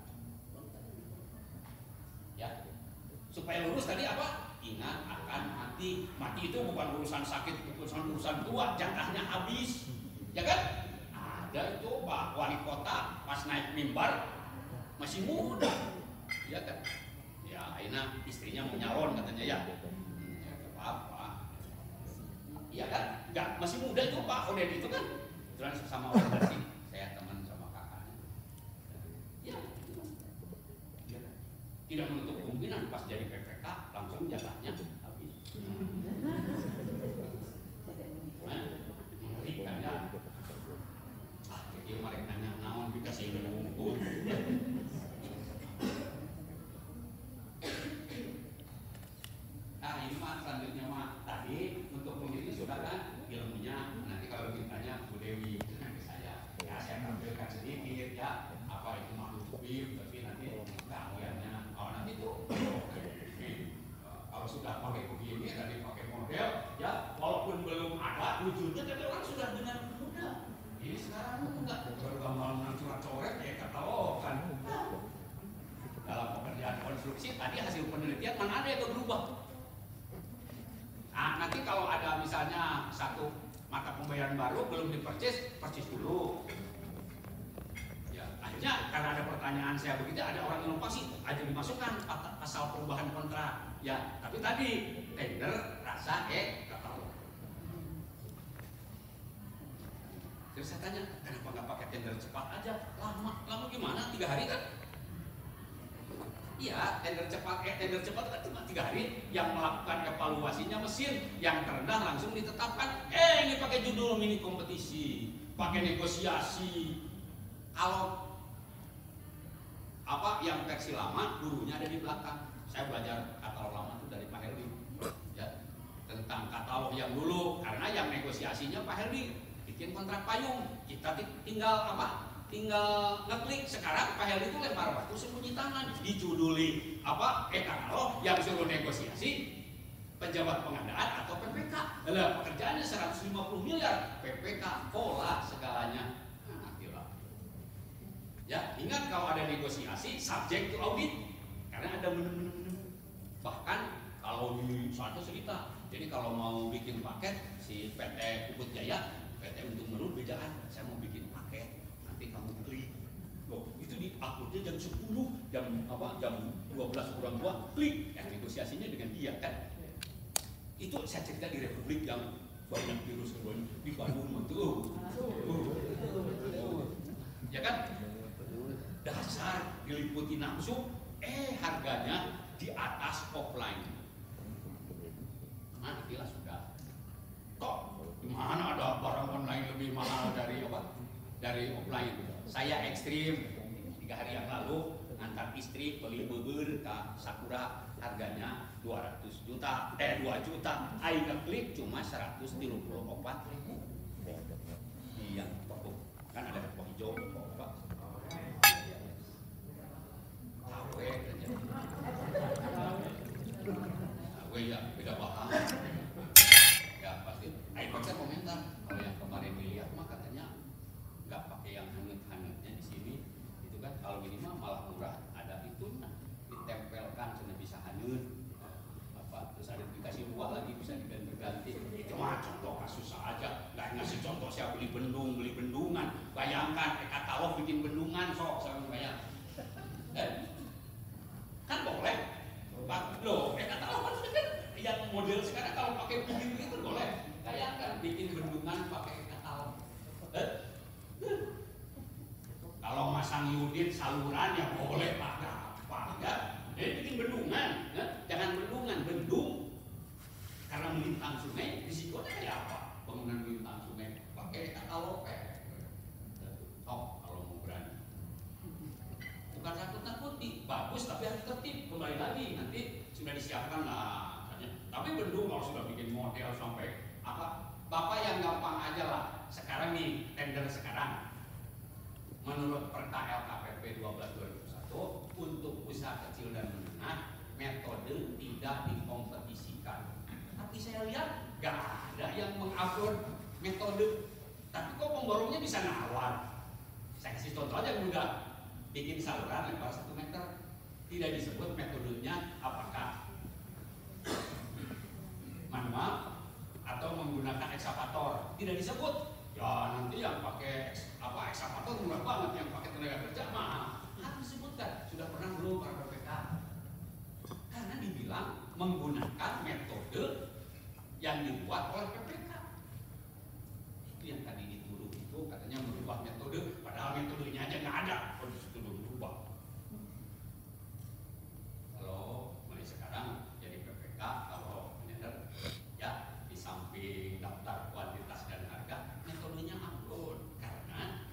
ya supaya lurus tadi apa? Ingat akan mati. Mati itu bukan urusan sakit, urusan tua, jatahnya habis, ya kan? Ada itu Pak Wali Kota pas naik mimbar masih muda, ya kan? Ya akhirnya istrinya mau nyalon katanya ya, ya apa-apa. Iya kan? Enggak, masih muda itu Pak Oded itu kan. Terus sama orang kasih, saya teman sama kakaknya. Ya, itu. Ya, tidak menutup kemungkinan pas jadi PPK langsung jatahnya habis. Mengerikan ya. Jadi mereka nanya naon dikasih ngumpul. Ini mah selanjutnya mah tadi tadi untuk begini sudah kan ilmunya. Nanti kalau ditanya Bu Dewi ke saya, ya saya tampilkan sedikit ya apa itu makhluk hidup, tapi nanti keahliannya. Oh nanti tuh kalau sudah pakai begini tadi pakai model ya walaupun belum ada wujudnya tapi orang sudah dengan mudah. Ini sekarang enggak gambar coret-coret ya katalogan. Dalam pekerjaan konstruksi tadi hasil penelitian mana ada yang berubah. Nah, nanti kalau ada misalnya satu mata pembayaran baru belum dipercis, percis dulu. Ya, akhirnya karena ada pertanyaan saya begitu, ada orang inovasi, aja dimasukkan pasal perubahan kontrak. Ya, tapi tadi tender rasa katalog. Terus saya tanya, kenapa nggak pakai tender cepat aja? Lama gimana? 3 hari kan? Iya, tender cepat kan cuma 3 hari. Yang melakukan evaluasinya mesin, yang terendah langsung ditetapkan. Ini pakai judul mini kompetisi, pakai negosiasi. Kalau apa yang versi lama, gurunya ada di belakang. Saya belajar katalog lama itu dari Pak Heldi, ya, tentang katalog yang dulu. Karena yang negosiasinya Pak Heldi bikin kontrak payung, kita tinggal apa? Tinggal ngeklik. Sekarang Pak Heldi itu lempar batu sembunyi tangan, dijuduli apa katalog yang suruh negosiasi pejabat pengadaan atau PPK. Lah pekerjaannya 150 miliar, PPK pola segalanya. Nah, ya ingat kalau ada negosiasi subject to audit karena ada menu-menu. Bahkan kalau di suatu cerita, jadi kalau mau bikin paket si PT Puput Jaya, PT Untung Menurut bedaan, saya mau bikin paket. Kamu klik, loh itu di uploadnya jam 10, jam 12 kurang 2, klik, yang negosiasinya dengan dia kan. Itu saya cerita di Republik yang banyak virus di Bandung itu, ya kan, dasar diliputi nafsu, harganya di atas offline. Nah itulah sudah. Kok gimana ada barang online lebih mahal dari apa? Dari offline. Saya ekstrim 3 hari yang lalu antar istri beli bubur ke Sakura, harganya 200 juta, 2 juta. Aing klik cuma 134.000. Iya, kan ada tepung hijau, apa? Awe ya beda bahan. Ya pasti. Aing baca komentar kalau yang kemarin dilihat mah katanya nggak pakai yang hangat-hangatnya di sini, itu kan kalau ini mah malah murah, ada itu ditempelkan sudah bisa hanyut, apa terus ada dikasih buah lagi bisa diganti-ganti. Itu mah contoh kasus aja, nggak ngasih contoh saya beli bendungan, bayangkan katalog bikin bendungan sok saya bayang, kan boleh, loh katalog kan sudah kan yang model sekarang kalau pakai begitu boleh, bayangkan bikin bendungan pakai katalog. Kalau masang Yudin saluran ya boleh Pak, apa ya? Jadi bikin bendungan, jangan bendungan, bendung. Karena melintang sungai, risikonya kayak apa? Bangunan melintang sungai pakai katalog kalau mau berani. Bukan takut-takuti, bagus tapi harus tertib. Kembali lagi nanti sudah disiapkan lah. Tapi bendung kalau sudah bikin model sampai apa? Bapak yang gampang aja lah. Sekarang nih tender sekarang. Menurut Perda LKPP 12/2001 untuk usaha kecil dan menengah metode tidak dikompetisikan. Tapi saya lihat gak ada yang mengupload metode. Tapi kok pemborongnya bisa nawar. Saya kasih contoh aja mudah. Bikin saluran lebar 1 meter. Tidak disebut metodenya apakah manual atau menggunakan ekskavator. Tidak disebut. Ya nanti yang pakai ekskavator murah banget, yang pakai tenaga kerja mahal. Harus disebutkan, sudah pernah belum para PPK? Karena dibilang menggunakan metode yang dibuat oleh PPK. Itu yang tadi dituduh itu katanya merubah metode, padahal metodenya aja nggak ada. Kalau dituduh berubah. Kalau mulai sekarang jadi PPK, kalau benar ya di samping daftar kuantitas dan harga, metodenya upload karena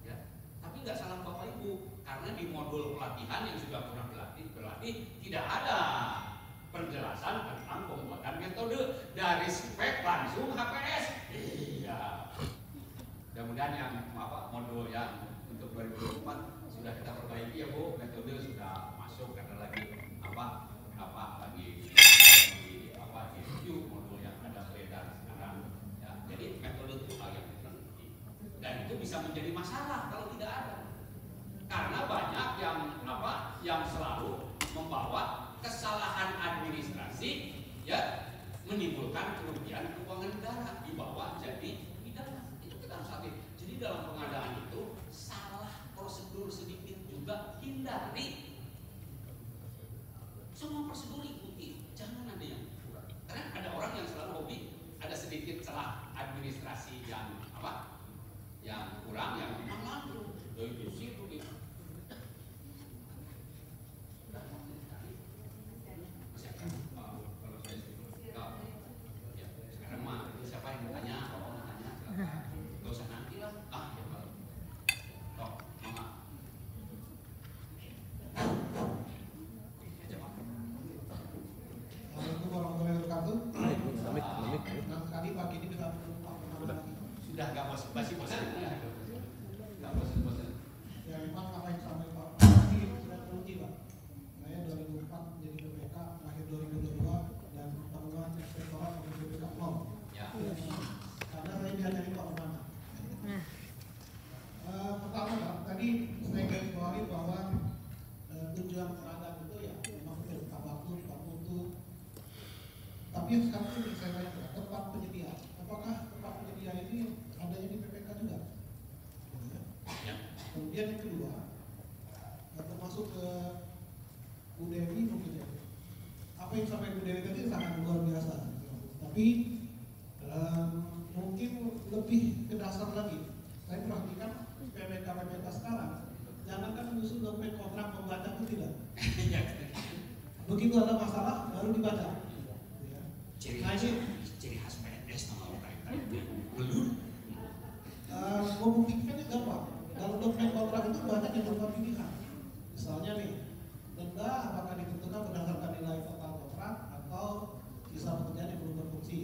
ya, tapi nggak salah Bapak Ibu, karena di modul pelatihan yang sudah pernah berlatih tidak ada penjelasan tentang pembuatan metode dan dari spek langsung HPS. Iya. Mudah-mudahan yang modul yang untuk 2024 sudah kita perbaiki ya Bu, metode sudah masuk karena lagi lagi review modul yang ada beredar sekarang. Ya, jadi metode itu hal yang penting dan itu bisa menjadi masalah kalau tidak ada. Karena banyak yang selalu membawa kesalahan administrasi ya menimbulkan kerugian keuangan negara dibawa jadi pidana. Itu kita harus hati. Jadi dalam pengadaan itu salah prosedur sedikit juga hindari. Semua prosedur ikuti, jangan ada yang kurang. Karena ada orang yang selalu hobi ada sedikit celah administrasi yang yang kurang yang memang lalu dari situ gitu. Sudah nggak bosan. Nggak bosan. Ya memang apa yang disampaikan Pak tadi sudah teruji Pak. Saya 2004 menjadi BPK, akhir 2022 dan pertemuan inspektorat untuk BPK 0. Ya. Karena saya diajari Pak Permana. Pertama Pak, tadi saya garis bawahi bahwa tujuan pengadaan itu ya memang betul Pak waktu, Pak mutu. Tapi yang sekarang ini saya tanya tempat penyedia. Apakah tempat penyedia ini adanya di PPK juga? Ya. Kemudian yang kedua, termasuk ke Bu Dewi mungkin ya. Apa yang sampai Bu Dewi tadi sangat luar biasa. Tapi mungkin lebih ke dasar lagi. Saya perhatikan PPK sekarang, jangankan menyusun dokumen kontrak membaca pun tidak. Begitu ada masalah baru dibaca. Nah ini Ciri khas PNS nama orang belum. Membuktikannya gampang. Dalam dokumen kontrak itu banyak yang berupa pilihan. Misalnya nih, denda apakah ditentukan berdasarkan nilai total kontrak atau sisa pekerjaan yang belum berfungsi.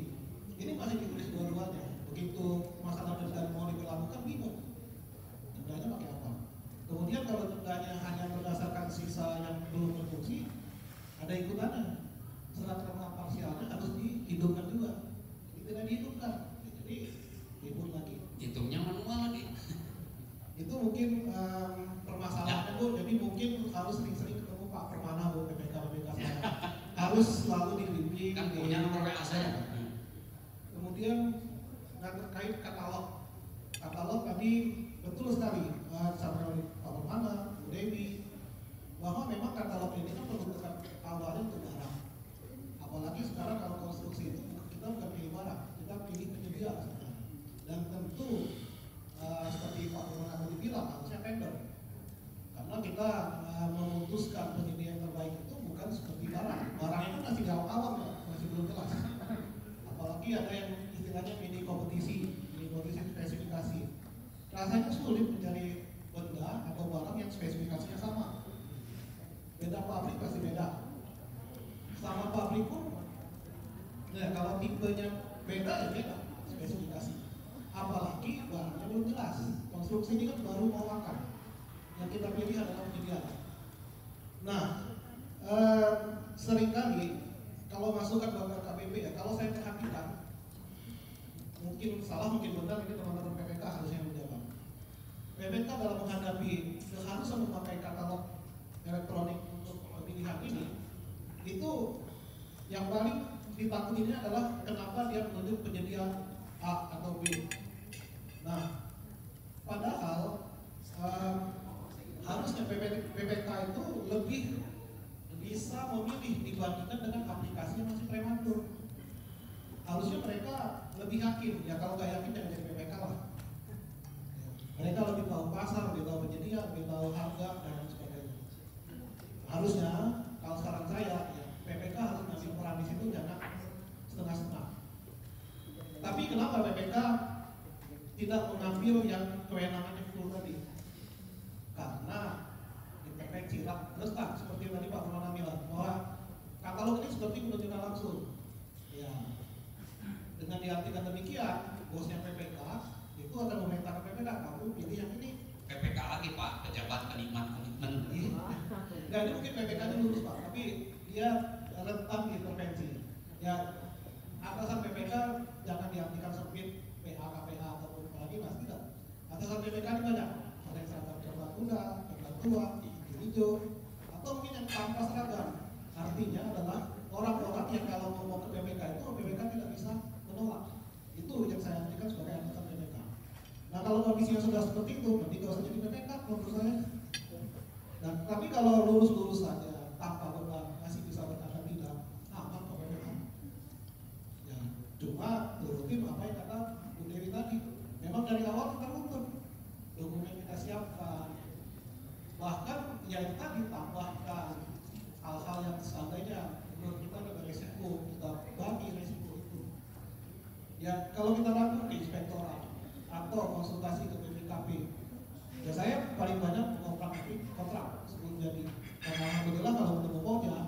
Ini masih ditulis dua-duanya. Begitu masalah denda mau diberlakukan bingung. Dendanya pakai apa? Kemudian kalau dendanya hanya berdasarkan sisa yang belum berfungsi, ada ikutannya. Serat terima parsialnya harus dihidupkan juga. Ini tidak dihidupkan. Jadi ribut lagi. Hitungnya manual lagi. Itu mungkin permasalahannya Bu, jadi mungkin harus sering-sering ketemu Pak Permana Bu, PPK harus selalu dibimbing. Kan punya nomor WA saya. Kemudian terkait katalog tadi betul sekali disampaikan oleh Pak Permana, Bu Dewi, bahwa memang katalog ini kan perlu awalnya untuk barang. Apalagi sekarang kalau konstruksi itu kita bukan pilih barang, kita pilih penyedia sebenarnya. Dan tentu seperti Pak Permana tadi bilang harusnya tender. Karena kita memutuskan penyedia yang terbaik itu bukan seperti barang. Barang itu masih di awal ya, masih belum jelas. Apalagi ada yang istilahnya mini kompetisi spesifikasi. Rasanya sulit mencari benda atau barang yang spesifikasinya sama. Beda pabrik pasti beda. Sama pabrik pun, nah kalau tipenya beda ya beda spesifikasi. Apalagi barangnya belum jelas. Konstruksi ini kan baru mau makan. Yang kita pilih adalah penyedia. Nah, seringkali kalau masukkan bagian KPP ya, kalau saya perhatikan, mungkin salah mungkin benar, ini teman-teman PPK harusnya menjawab. PPK dalam menghadapi keharusan memakai katalog elektronik untuk pemilihan ini, itu yang paling ditakutinnya adalah kenapa dia menunjuk penyedia A atau B. Nah, padahal harusnya PPK itu lebih bisa memilih dibandingkan dengan aplikasi yang masih prematur. Harusnya mereka lebih yakin, ya kalau nggak yakin jangan jadi PPK lah. Mereka lebih tahu pasar, lebih tahu penyedia, lebih tahu harga dan lain sebagainya. Harusnya kalau saran saya, ya, PPK harus ngasih peran di situ jangan setengah-setengah. Tapi kenapa PPK tidak mengambil yang kewenangannya full tadi? Karena di PPK cilak letak seperti tadi Pak Permana bilang bahwa katalog ini seperti menunjukkan langsung. Ya, Dengan diartikan demikian, bosnya PPK itu akan memerintahkan PPK, kamu pilih yang ini. PPK lagi Pak, pejabat penikmat komitmen. Nah ini mungkin PPK-nya lulus Pak, tapi dia rentan intervensi. Ya atasan PPK jangan diartikan sempit PA, KPA ataupun apalagi mas tidak. Atasan PPK ini banyak, ada yang seragam coklat muda, coklat tua, hijau, atau mungkin yang tanpa seragam. Artinya adalah orang-orang yang kalau ngomong ke PPK itu PPK tidak bisa menolak. Itu yang saya artikan sebagai atasan PPK. Nah kalau kondisinya sudah seperti itu, nanti gak usah jadi PPK menurut saya. Dan tapi kalau lulus-lulus saja tanpa beban masih bisa berkata tidak, aman kok PPK. Ya, cuma turutin apa yang kata Bu Dewi tadi. Memang dari awal kita nuntut dokumen kita siapkan, bahkan yang tadi tambahkan hal-hal yang seandainya menurut kita ada resiko, kita bagi resiko itu. Ya kalau kita lakukan ke inspektorat atau konsultasi ke BPKP, ya saya paling banyak kontrak sebelum jadi. Karena alhamdulillah kalau ketemu Polja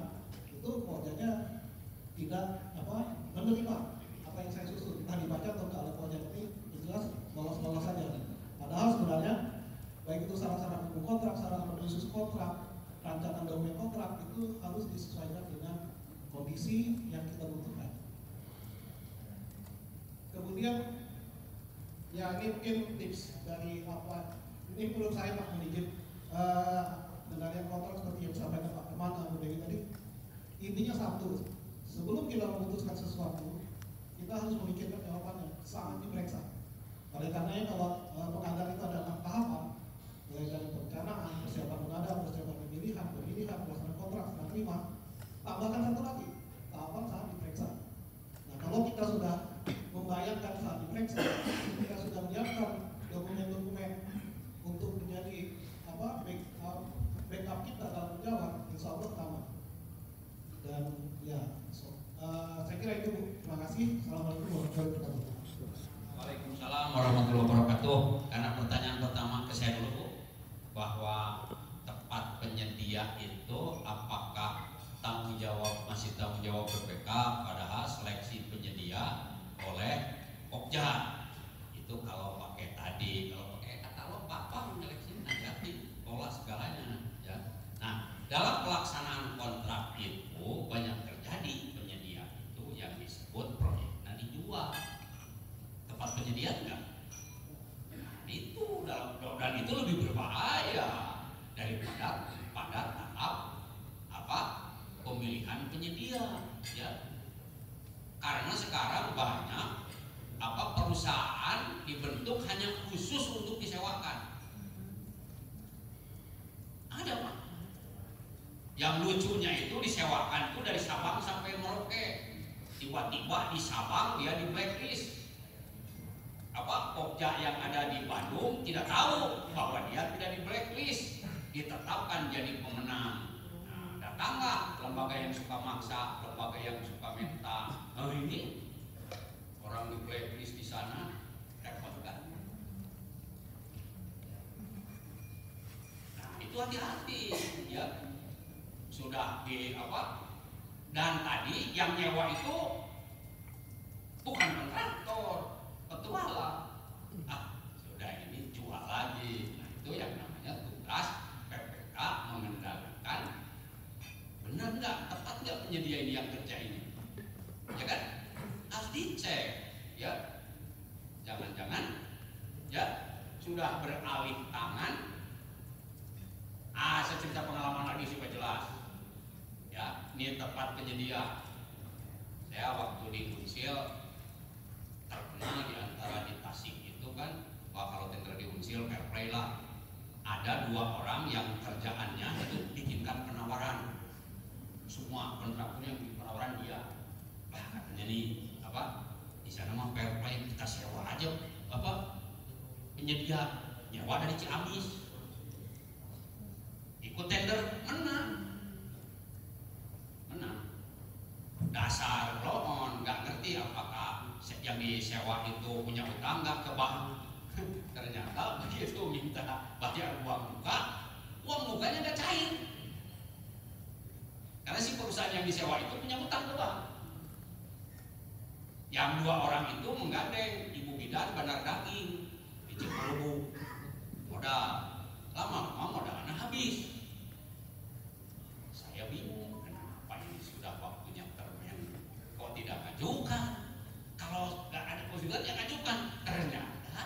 itu Poljanya tidak menerima apa yang saya susun, entah dibaca atau enggak oleh Polja, tapi jelas lolos-lolos saja. Padahal sebenarnya baik itu syarat-syarat hukum kontrak, syarat penyusun kontrak, rancangan dokumen kontrak itu harus disesuaikan dengan kondisi yang kita butuhkan. Kemudian ya ini mungkin tips dari apa ini menurut saya Pak Manajer dengan yang kontrak seperti yang disampaikan Pak Keman dan Bu Dewi tadi, intinya satu, sebelum kita memutuskan sesuatu kita harus memikirkan jawabannya, sangat diperiksa. Oleh karenanya kalau pengadaan itu ada 6 tahapan, mulai dari perencanaan, persiapan pengadaan, persiapan pemilihan, pelaksanaan kontrak, serah terima, tambahkan satu lagi, tahapan saat diperiksa. Nah kalau kita sudah membayangkan saat diperiksa, kita sudah menyiapkan dokumen-dokumen untuk menjadi backup kita dalam menjawab, insya Allah aman. Dan ya, saya kira itu Bu. Terima kasih. Assalamualaikum warahmatullahi wabarakatuh. Waalaikumsalam warahmatullahi wabarakatuh. Karena pertanyaan pertama ke saya dulu Bu, bahwa tepat penyedia itu apakah masih tanggung jawab BPK, padahal seleksi penyedia oleh Pokja. Itu kalau pakai tadi, kalau pakai katalog Bapak menyeleksi hati-hati, pola segalanya ya. Nah, dalam pelaksanaan kontrak itu banyak terjadi penyedia itu yang disebut proyek nanti dijual. Tempat penyedia enggak? Nah, itu dan itu lebih berbahaya daripada pada tahap pemilihan penyedia ya. Karena sekarang banyak perusahaan dibentuk hanya khusus untuk disewakan. Ada Pak. Yang lucunya itu disewakan itu dari Sabang sampai Merauke. Tiba-tiba di Sabang dia di blacklist. Pokja yang ada di Bandung tidak tahu bahwa dia tidak di blacklist, ditetapkan jadi pemenang. Nah, datanglah lembaga yang suka maksa, lembaga yang suka minta. Hari ini orang di blacklist di sana repot kan? Nah itu hati-hati ya. Sudah dan tadi yang nyewa itu bukan kontraktor, petualang. Sudah ini jual lagi. Nah itu yang namanya tugas PPK mengendalikan. Benar nggak, tepat nggak penyedia ini yang kerja ini, ya kan? Harus dicek, ya. Jangan-jangan, ya sudah beralih tangan. Saya cerita pengalaman lagi supaya jelas. Ya, ini tempat penyedia. Saya waktu di Unsil terkenal di antara di Tasik itu kan, kalau tender di Unsil fair play lah. Ada 2 orang yang kerjaannya itu bikinkan penawaran. Semua kontraktornya yang bikin penawaran dia. Katanya nih di sana mah fair play, kita sewa aja penyedia, nyewa dari Ciamis. Ikut tender menang. Dasar loon, nggak ngerti apakah yang disewa itu punya utang nggak ke bank. Ternyata begitu minta bayar uang mukanya nggak cair. Karena si perusahaan yang disewa itu punya utang ke bank. Yang 2 orang itu menggandeng ibu bidan bandar daging di Cipalubu. Modal lama-lama modalnya habis. Saya bingung kenapa ini sudah waktunya termen kok tidak ngajukan. Kalau nggak ada konsulat ya ngajukan. Ternyata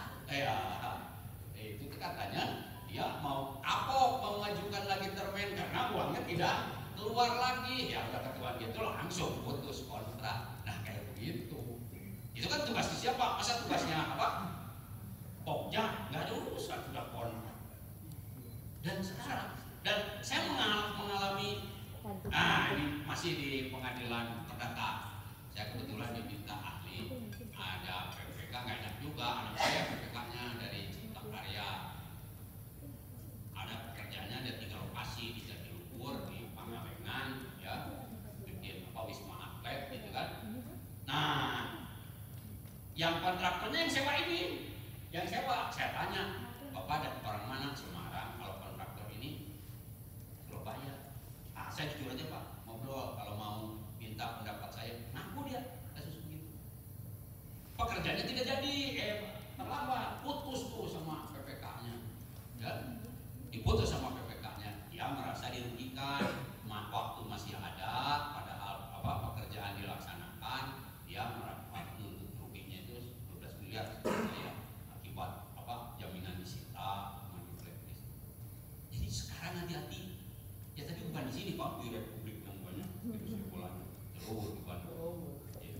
itu katanya dia mau mengajukan lagi termen karena uangnya tidak keluar lagi. Ya udah ketua gitu langsung putus kontrak. Nah kayak begitu. Itu kan tugasnya siapa? Masa tugasnya apa? Pokja nggak ada urusan sudah kontrak. Dan sekarang saya mengalami ini masih di pengadilan perdata. Saya kebetulan diminta ahli. Ada PPK nggak enak juga anak saya PPK-nya dari Cipta Karya. Ada pekerjaannya ada 3 lokasi di Jatiluhur, di Pangalengan, ya, bikin Wisma Atlet gitu kan. Nah, yang kontraktornya yang sewa ini, yang sewa, saya tanya, Bapak dari orang mana? Semarang. Kalau kontraktor ini Surabaya. Saya jujur aja Pak, ngobrol kalau mau minta pendapat saya, ngaku dia kasus begitu. Pekerjaannya tidak jadi, terlambat, putus tuh sama PPK-nya, ya, diputus sama PPK-nya. Dia merasa dirugikan, waktu masih ada, padahal pekerjaan dilaksanakan, dia merasa untuk ruginya itu 12 miliar ya, akibat jaminan disita, money blacklist. Jadi sekarang hati-hati. Ya tapi bukan di sini Pak, di Republik yang banyak virus Ebola terus di Bandung. Ya,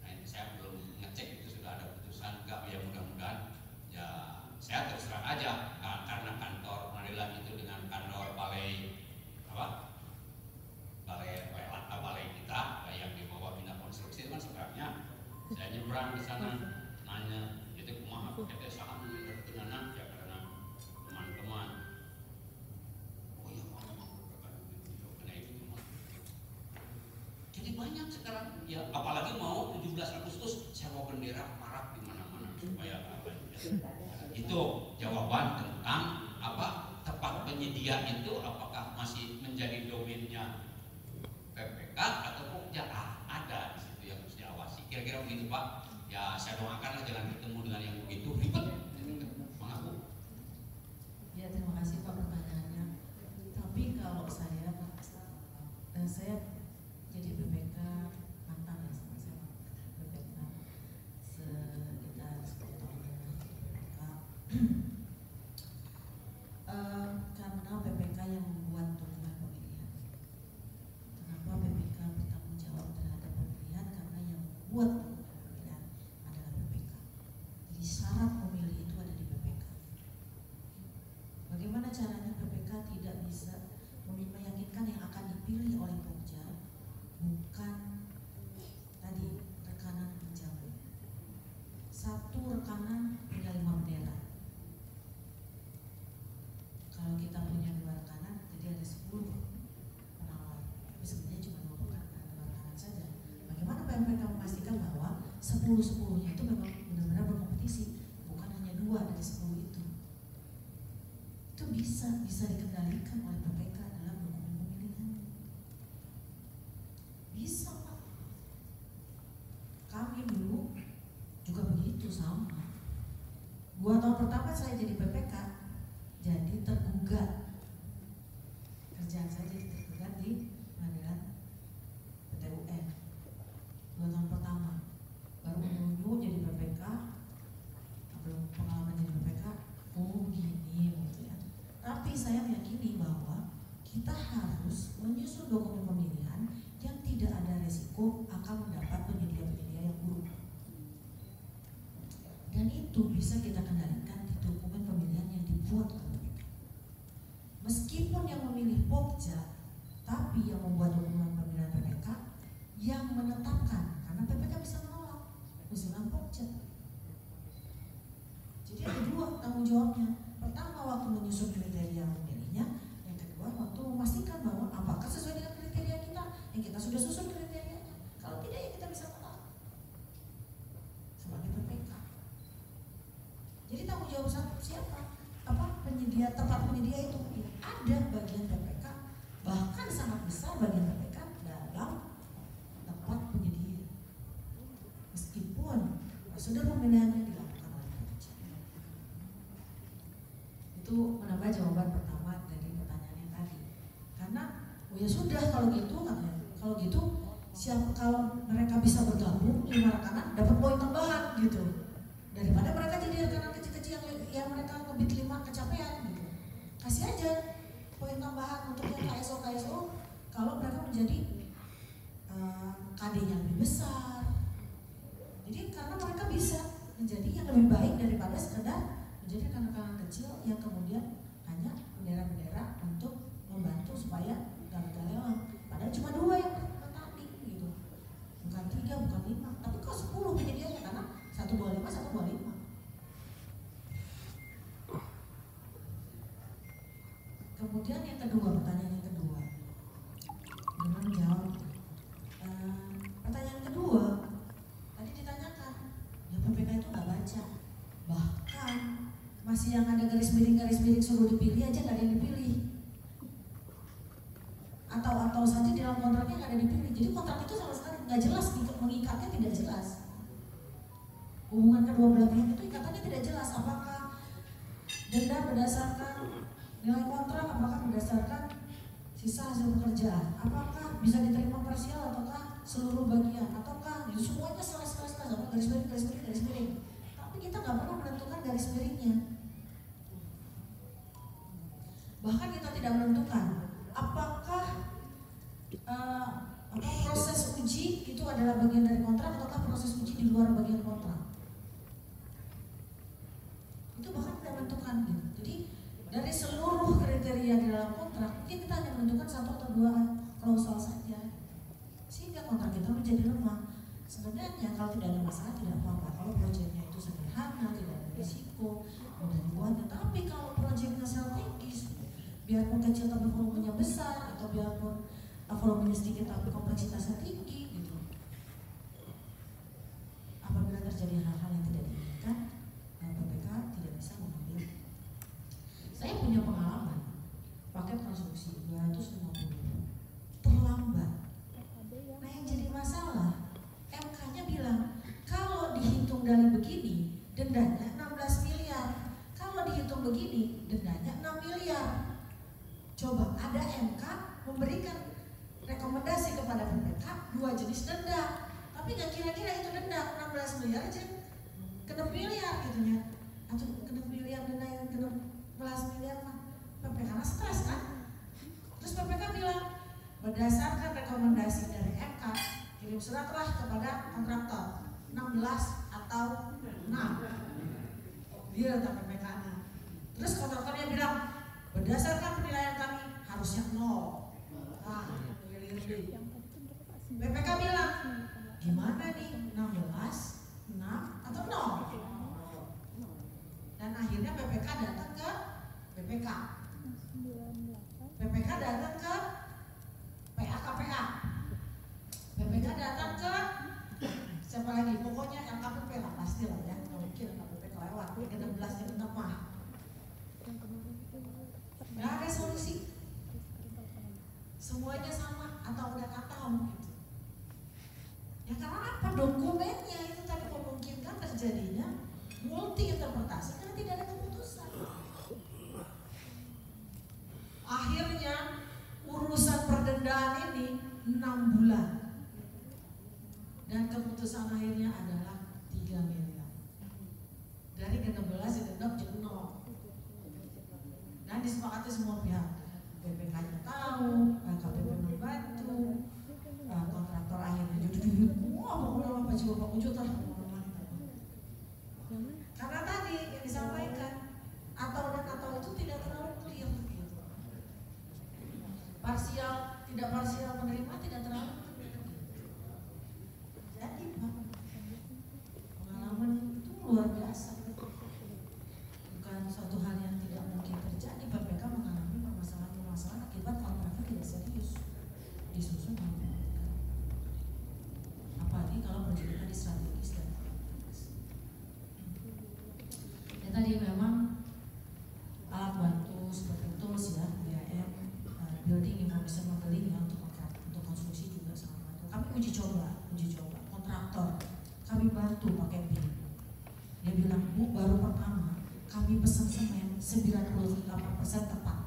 nah, saya belum ngecek itu sudah ada putusan enggak, ya mudah-mudahan. Ya saya terus terang aja karena kantor pengadilan itu dengan kantor balai balai kita yang di bawah bina konstruksi itu kan sebenarnya saya nyebrang di sana nanya itu kumaha kita saham dengan ya karena teman-teman. Jadi banyak sekarang ya, apalagi mau 17 Agustus sewa bendera marak di mana-mana supaya itu jawaban tentang tempat penyedia itu apakah masih menjadi domainnya PPK atau Pokja. Ada di situ yang harus diawasi. Kira-kira begitu Pak. Ya saya doakanlah jangan ketemu dengan yang begitu ribet. Mengaku. Ya terima kasih Pak pertanyaannya. Tapi kalau saya jadi BPK mantan ya sama saya BPK sekitar 10 tahun BPK. Karena BPK yang membuat dokumen pemilihan. Kenapa BPK bertanggung jawab terhadap pemilihan? Karena yang membuat dokumen pemilihan adalah BPK. Jadi syarat pemilih itu ada di BPK. Bagaimana caranya BPK tidak bisa meyakinkan yang akan dipilih oleh Pokja bukan tadi rekanan penjamin. 1 rekanan punya 5 bendera. Kalau kita punya 2 rekanan, jadi ada 10 penawar. Tapi sebenarnya cuma 2 rekanan saja. Bagaimana PMPK memastikan bahwa 10-10-nya itu memang benar-benar berkompetisi, bukan hanya 2 dari 10 itu. Itu bisa dikendalikan oleh PPK dalam dokumen pemilihan. Bisa Pak. Kami dulu juga begitu sama. 2 tahun pertama saya jadi PPK, jadi tergugat. Kerjaan saya jadi tergugat di pengadilan PT UN. 2 tahun pertama baru menunggu jadi PPK, belum pengalaman jadi PPK. Oh begini gitu ya. Tapi saya meyakini bahwa kita harus menyusun dokumen pemilihan yang tidak ada resiko akan mendapat penyedia-penyedia yang buruk. Dan itu bisa kita kendalikan di dokumen pemilihan yang dibuat oleh PPK. Meskipun yang memilih Pokja, tapi yang membuat dokumen pemilihan PPK yang menetapkan, karena PPK bisa menolak usulan Pokja. Jadi ada 2 tanggung jawabnya. Pertama waktu menyusun kriteria pemilihnya, yang kedua waktu memastikan bahwa apakah sesuai dengan kriteria kita yang kita sudah susun kriterianya. Kalau tidak ya kita bisa menolak sebagai PPK. Jadi tanggung jawab siapa? Penyedia, tempat penyedia itu ya, ada bagian PPK, bahkan sangat besar bagian PPK dalam tempat penyedia. Meskipun Sudah pemilihannya dilakukan oleh panitia. Itu menambah jawaban pertama dari pertanyaan yang tadi. Karena oh ya sudah kalau gitu katanya, kalau gitu kalau mereka bisa bergabung 5 rekanan dapat poin tambahan gitu. Daripada mereka jadi rekanan kecil-kecil yang mereka ngebit 5 kecapean gitu. Kasih aja poin tambahan untuk yang KSO kalau mereka menjadi KD-nya lebih besar. Jadi karena mereka bisa menjadi yang lebih baik daripada sekedar menjadi rekanan kecil yang kemudian hanya bendera-bendera untuk membantu supaya gagal lelang. Padahal cuma 2 yang bertanding gitu, bukan 3, bukan 5, tapi kok 10 penyedianya karena 125, 125. Kemudian yang kedua, pertanyaan yang kedua, dengan menjawab pertanyaan kedua tadi ditanyakan, ya PPK itu nggak baca, bahkan masih yang ada garis miring suruh dipilih aja nggak ada yang dipilih, atau saja di dalam kontraknya nggak ada yang dipilih. Jadi kontrak itu sama sekali nggak jelas, mengikatnya tidak jelas. Hubungan kedua belah pihak itu ikatannya tidak jelas. Apakah denda berdasarkan nilai kontrak, apakah berdasarkan sisa hasil pekerjaan, apakah bisa diterima parsial ataukah seluruh bagian, ataukah semuanya garis miring. Tapi kita nggak pernah menentukan garis miringnya. Bahkan kita tidak menentukan apakah proses uji itu adalah bagian dari kontrak ataukah proses uji di luar bagian kontrak. Itu bahkan tidak menentukan gitu. Jadi dari seluruh kriteria di dalam kontrak, mungkin kita hanya menentukan 1 atau 2 klausal saja, sehingga kontrak kita menjadi lemah. Sebenarnya kalau tidak ada masalah tidak apa-apa. Kalau proyeknya itu sederhana, tidak ada risiko, mudah dibuatnya. Tapi kalau proyeknya strategis, biarpun kecil tapi volumenya besar, atau biarpun volumenya sedikit tapi kompleksitasnya tinggi, gitu. Apabila terjadi hal-hal yang tidak diinginkan, PPK tidak bisa mengambil. Saya punya pengalaman pakai konstruksi 250 terlambat. Nah yang jadi masalah, MK-nya bilang kalau dihitung dari begini dendanya 16 miliar, kalau dihitung begini dendanya 6 miliar. Coba ada MK memberikan rekomendasi kepada PPK 2 jenis denda, tapi nggak kira-kira itu denda 16 miliar aja kena miliar gitu ya, atau kena miliar denda yang kena 16 miliar mah PPK stres kan. Terus PPK bilang berdasarkan rekomendasi dari MK kirim suratlah kepada kontraktor 16 atau 6 dia letak PPK-nya. Terus kontraktornya bilang berdasarkan penilaian kami harusnya 0. Nah, PPK bilang gimana nih 16, 6 atau 0? Dan akhirnya PPK datang ke PPK datang ke PA-KPA, PPK datang ke siapa lagi, pokoknya LKPP lah pasti lah ya, nggak mungkin LKPP kelewat, ke 16 yang tetap mah nggak ada solusi, semuanya sama atau udah tahu gitu. Ya karena apa? Dokumennya itu tadi memungkinkan terjadinya multi interpretasi karena tidak ada keputusan. Akhirnya urusan perdendaan ini 6 bulan dan keputusan akhirnya adalah 3 miliar. Dari 16 digenap jadi 0. Dan disepakati semua pihak. BPK-nya tahu, KPP membantu, kontraktor akhirnya jujur, wah mau apa juga Pak Ujut lah. Karena tadi yang disampaikan atau dan atau itu tidak terlalu clear gitu. Parsial, tidak parsial menerima tidak terlalu clear. Jadi Pak, pengalaman itu luar biasa. Bukan suatu hal yang tidak mungkin terjadi. PPK mengalami permasalahan akibat kontraknya tidak serius disusun oleh PPK. Apalagi kalau berjadikan di strategis dan strategis. Ya tadi memang alat bantu seperti tools ya, BIM, building information modeling ya untuk konstruksi juga sangat bantu. Kami uji coba kontraktor, kami bantu pakai BIM. Dia bilang, Bu, baru pertama kami pesan semen 98% tepat.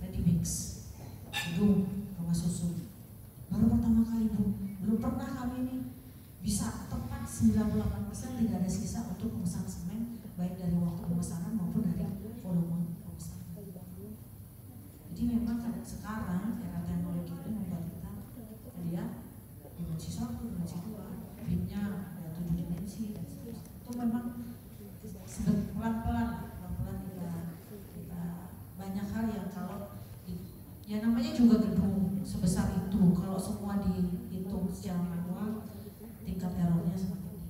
Ready mix, gedung rumah susun. Baru pertama kali, Bu, belum pernah kami ini bisa tepat 98%, tidak ada sisa untuk pemesanan semen, baik dari waktu pemesanan maupun dari volume pemesanan. Jadi memang sekarang era teknologi ini membuat kita lihat dimensi 1, dimensi 2, BIM-nya ada 7 dimensi dan seterusnya. Itu memang pelan-pelan kita banyak hal yang kalau ya namanya juga gedung sebesar itu, kalau semua dihitung secara manual tingkat errornya semakin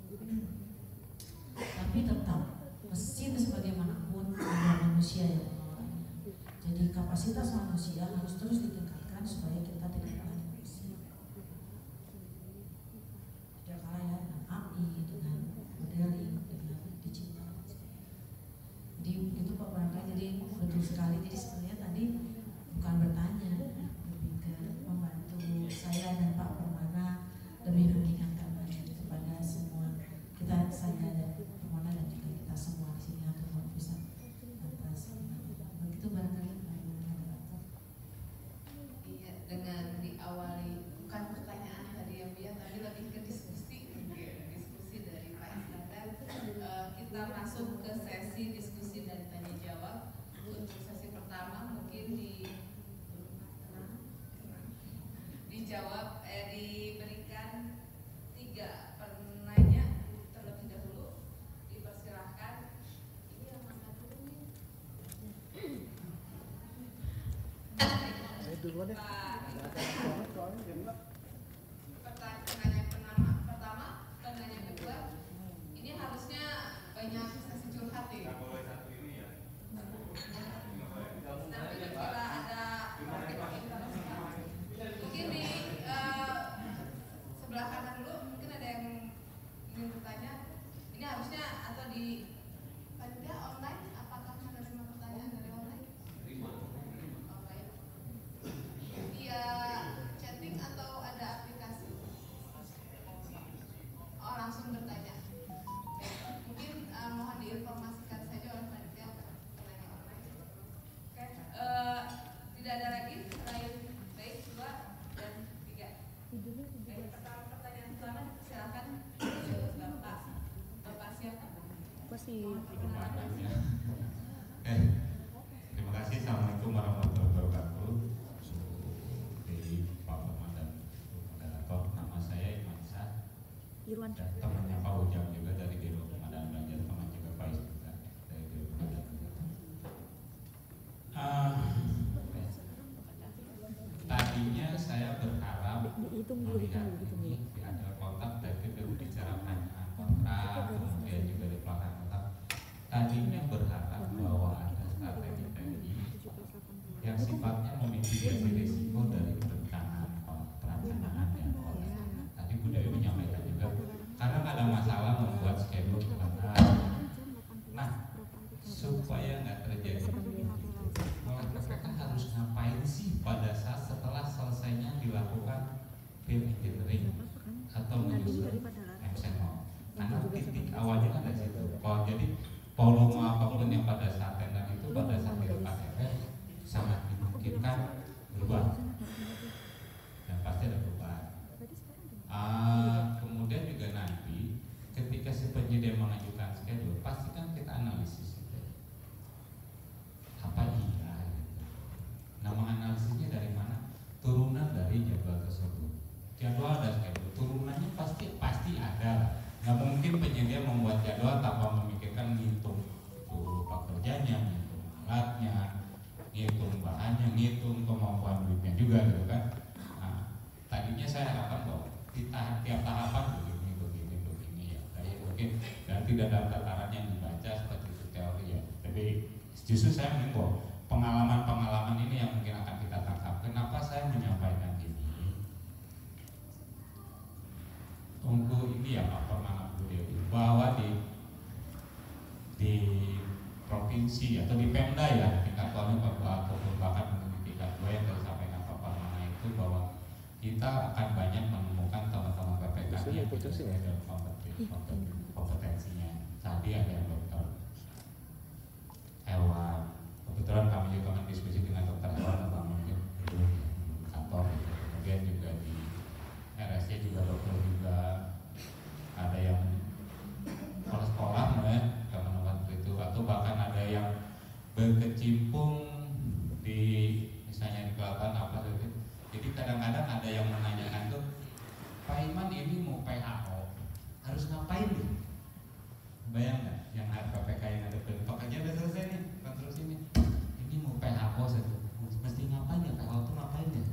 tinggi. Tapi tetap mesin sebagaimanapun ada manusia yang mengelolanya. Jadi kapasitas manusia harus terus ditingkatkan supaya kita tidak kalah manusia. Tidak kalah ya dengan AI, dengan modeling, dengan digital. Jadi begitu Pak Barangka, jadi betul sekali. Jadi sebenarnya tadi bukan bertanya, lebih ke membantu saya dan Pak Permana lebih mengingatkan lagi kepada semua kita, saya dan Permana dan juga kita semua di sini untuk bisa atas begitu barangkali Pak moderator. Iya, dengan diawali bukan pertanyaan tadi yang biar, tapi lebih ke diskusi dari Pak Iskandar. Kita masuk ke sesi diskusi dan tanya jawab. Untuk sesi pertama mungkin dijawab diberikan 3 penanya terlebih dahulu. Dipersilahkan. Ini yang mana dulu nih? Penanya kedua, ini harusnya banyak sesi curhat nih. Nanti kira ada mungkin di sebelah kanan dulu, mungkin ada yang ingin bertanya. Ini harusnya atau di panitia online, apakah menerima pertanyaan dari online? Online. Via chatting atau ada aplikasi? Oh, langsung bertanya. Mungkin mohon diinformasikan saja oleh panitia penanya online. Oke, tidak ada lagi selain baik 2 dan 3. Pertama pertanyaan pertama silakan Bapak siapa? Terima kasih. Assalamualaikum warahmatullahi wabarakatuh. Dari Pak Perman dan moderator, nama saya Iman Syah dan temannya Pak Ujang juga dari Biro Pengadaan Belanja, teman juga Pak Is juga dari Biro Pengadaan Belanja. Tadinya saya berharap melihat ini ada kontak dan kita bicarakan kontrak, kemudian juga di pelakon kontrak. Tadinya berharap bahwa ada strategi teknis yang sifatnya memitigasi risiko dari perencanaan yang kontrak. Tadi Bu Dewi menyampaikan juga karena ada masalah membuat schedule pelakon. Nah, supaya nggak terjadi mereka harus ngapain sih pada saat setelah selesainya dilakukan field engineering atau menyusun MCNO. Karena titik awalnya kan dari situ. Kalau jadi volume apapun yang pada saat tender itu pada saat di KTP sangat dimungkinkan berubah dan pasti ada perubahan. Kemudian juga nanti ketika si penyedia mengajukan schedule pasti kan kita analisis itu apa iya gitu. Nah, menganalisisnya dari mana? Turunan dari jadwal tersebut. Jadwal dan schedule turunannya pasti ada. Nggak mungkin penyedia membuat jadwal tanpa memikirkan ngitung seluruh pekerjanya, ngitung alatnya, ngitung bahannya, ngitung kemampuan duitnya juga gitu kan. Nah, tadinya saya harapkan bahwa tiap tahapan begini ya. Kayak mungkin dan tidak dalam tataran yang dibaca seperti itu teori ya. Tapi justru saya mengimbau pengalaman-pengalaman ini yang mungkin akan kita tangkap. Kenapa saya menyampaikan ini? Untuk ini ya Pak Permana Bu Dewi, bahwa di provinsi atau di Pemda ya tingkat kabupaten ataupun bahkan di tingkat 2 yang tadi disampaikan Pak Permana itu bahwa kita akan banyak menemukan teman-teman PPK berkasnya ada kompetensinya. Tadi ada yang dokter hewan, kebetulan kami juga kan diskusi dengan dokter hewan atau mungkin di kantor gitu. Kemudian juga di RSC juga dokter juga ada yang sekolah ya teman-teman itu, atau bahkan ada yang berkecimpung di misalnya di kelautan apa gitu. Jadi kadang-kadang ada yang menanyakan tuh, Pak Iman ini mau PHO harus ngapain nih? Bayang nggak yang PPK yang ada pekerja udah selesai nih konstruksi ini mau PHO satu mesti ngapain ya, PHO tuh ngapain ya?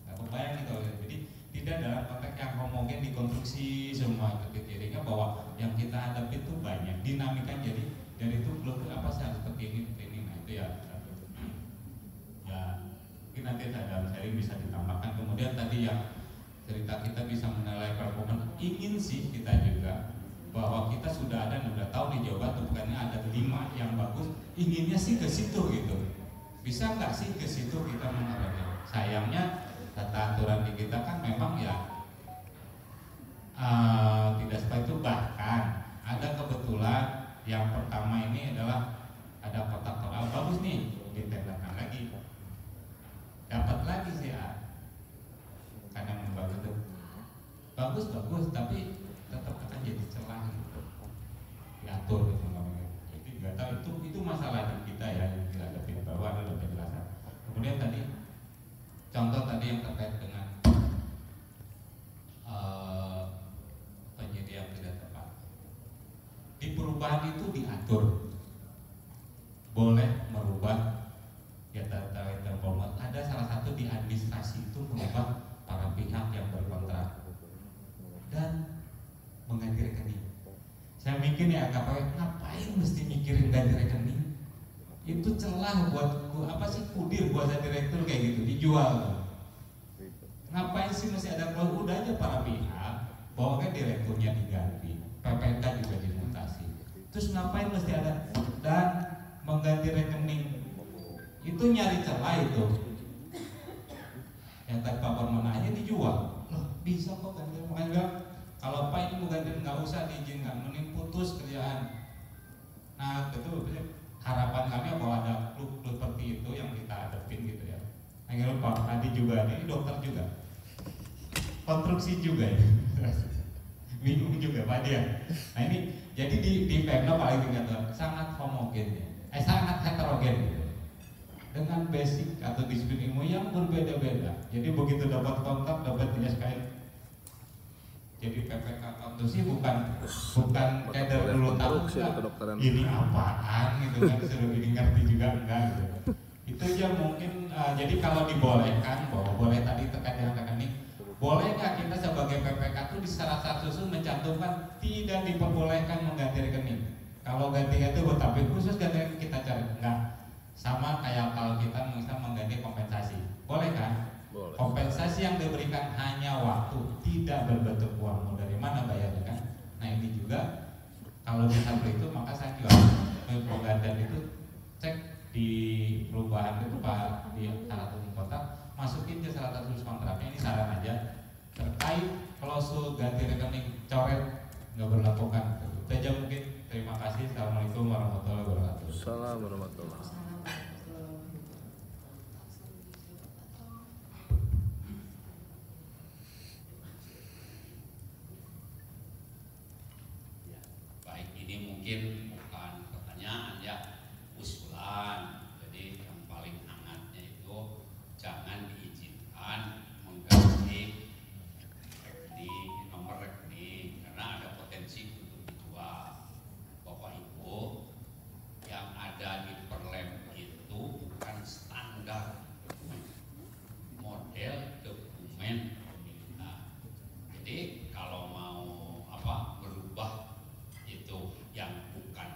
Nggak kebayang nih kalau jadi tidak dalam konteks yang homogen di konstruksi semua itu, jadinya bahwa yang kita hadapi itu banyak dinamika, jadi dari itu belum apa sih harus seperti ini, nah itu ya mungkin nanti dalam seri bisa ditambahkan. Kemudian tadi yang cerita kita bisa menilai performa, ingin sih kita juga bahwa kita sudah ada dan sudah tahu di Jawa Barat bukannya ada 5 yang bagus, inginnya sih ke situ gitu, bisa nggak sih ke situ kita mengarahnya. Sayangnya tata aturan di kita kan memang ya tidak seperti itu. Bahkan ada kebetulan yang pertama ini adalah ada kotak tol bagus nih, ditendakan lagi, dapat lagi sih karena membangun itu bagus tapi tetap akan jadi celah gitu, diatur gitu namanya. Jadi nggak tahu itu masalah di kita ya yang kita hadapi, bahwa ada penjelasan. Kemudian tadi contoh tadi yang terkait dengan penyedia yang tidak tepat di perubahan itu diatur boleh merubah ya terkait dan format. Ada salah satu di administrasi itu merubah para pihak yang berkontrak dan mengganti rekening. Saya mikir ya KPW ngapain mesti mikirin ganti rekening? Itu celah buat apa sih, kudir buat direktur kayak gitu dijual. Ngapain sih mesti ada kalau udah aja para pihak bahwa direkturnya diganti, PPK juga dimutasi. Terus ngapain mesti ada dan mengganti rekening? Itu nyari celah itu. Yang tadi Pak Parmana aja dijual. Loh, bisa kok ganti, makanya kalau Pak ini mau ganti nggak usah diizinkan, mending putus kerjaan. Nah, itu harapan kami bahwa ada klub seperti itu yang kita hadapin gitu ya. Yang Pak tadi juga, ini dokter juga, konstruksi juga ya, bingung juga Pak dia. Nah ini jadi di Pemda paling tinggal sangat homogen ya, sangat heterogen gitu, dengan basic atau disiplin ilmu yang berbeda-beda. Jadi begitu dapat kontak, dapat SKM. Jadi PPK konstruksi bukan kayak dari dulu tahu ini apaan gitu kan, sudah ini ngerti juga enggak gitu. Itu aja mungkin jadi kalau dibolehkan bahwa boleh tadi terkait dengan rekening, boleh nggak kita sebagai PPK itu di salah satu susun mencantumkan tidak diperbolehkan mengganti rekening. Kalau ganti itu tapi khusus ganti kita cari enggak. Sama kayak kalau kita bisa mengganti kompensasi, boleh kan? Boleh. Kompensasi yang diberikan hanya waktu, tidak berbentuk uang. Mau dari mana bayarnya kan? Nah ini juga kalau seperti itu maka saya juga penggantian itu cek di perubahan itu Pak di salah satu kotak, masukin ke salah satu kontraknya. Ini saran aja terkait klausul ganti rekening coret nggak berlakukan. Itu aja mungkin. Terima kasih. Assalamualaikum warahmatullahi wabarakatuh. Assalamualaikum warahmatullahi wabarakatuh. Mungkin bukan pertanyaan ya, usulan. Jadi yang paling hangatnya itu jangan diizinkan mengganti nomor rekening karena ada potensi untuk dijual. Bapak Ibu, yang ada di Perlem itu bukan standar dokumen, model dokumen pemilihan. Jadi kalau mau berubah itu yang bukan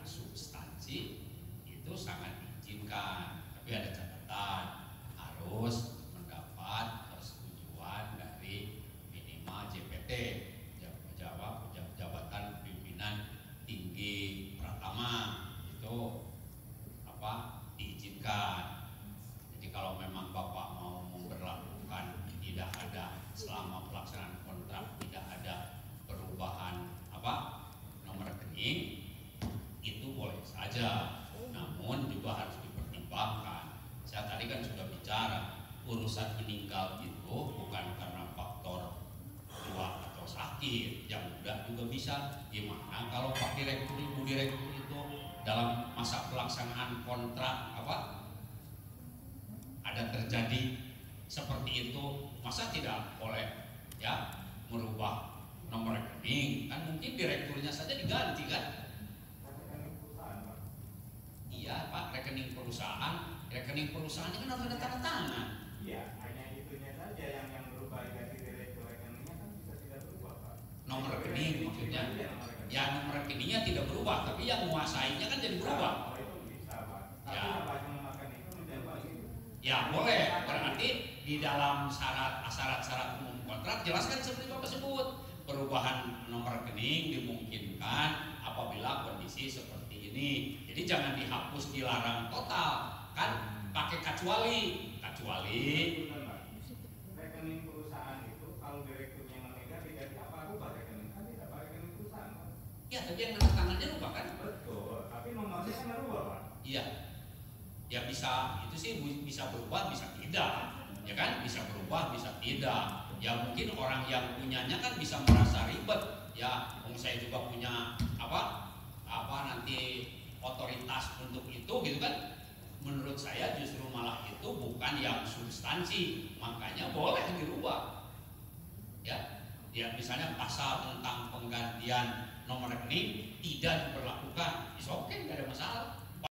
yang muda juga bisa. Gimana kalau Pak Direktur, Ibu Direktur itu dalam masa pelaksanaan kontrak ada terjadi seperti itu, masa tidak boleh ya merubah nomor rekening? Kan mungkin direkturnya saja diganti kan? Iya Pak, rekening perusahaannya kan harus ada tanda tangan. Iya, hanya itunya saja yang berubah ganti direktur rekeningnya kan bisa tidak berubah Pak. Nomor rekening maksudnya. Ya nomor rekeningnya tidak berubah, tapi yang menguasainya kan jadi berubah. Oh itu bisa Pak. Tapi Ya. apa yang memakan itu menjawab gitu. Ya boleh, berarti di dalam syarat-syarat umum kontrak jelaskan seperti Bapak sebut, perubahan nomor rekening dimungkinkan apabila kondisi seperti ini. Jadi jangan dihapus, dilarang total, kan pakai kecuali. Betul, Pak. Rekening perusahaan itu kalau direkturnya meninggal tidak apa rubah rekening kan tidak Pak, rekening perusahaan Pak. Ya tapi yang tanda tangannya rubah kan? Betul, tapi nomornya kan rubah Pak. Iya. Ya bisa, itu sih bisa berubah, bisa tidak. Ya kan? Bisa berubah, bisa tidak. Ya mungkin orang yang punyanya kan bisa merasa ribet. Ya, saya juga punya nanti otoritas untuk itu gitu kan. Menurut saya justru malah itu bukan yang substansi, makanya boleh dirubah. Ya, misalnya pasal tentang penggantian nomor rekening tidak diberlakukan, oke, nggak ada masalah.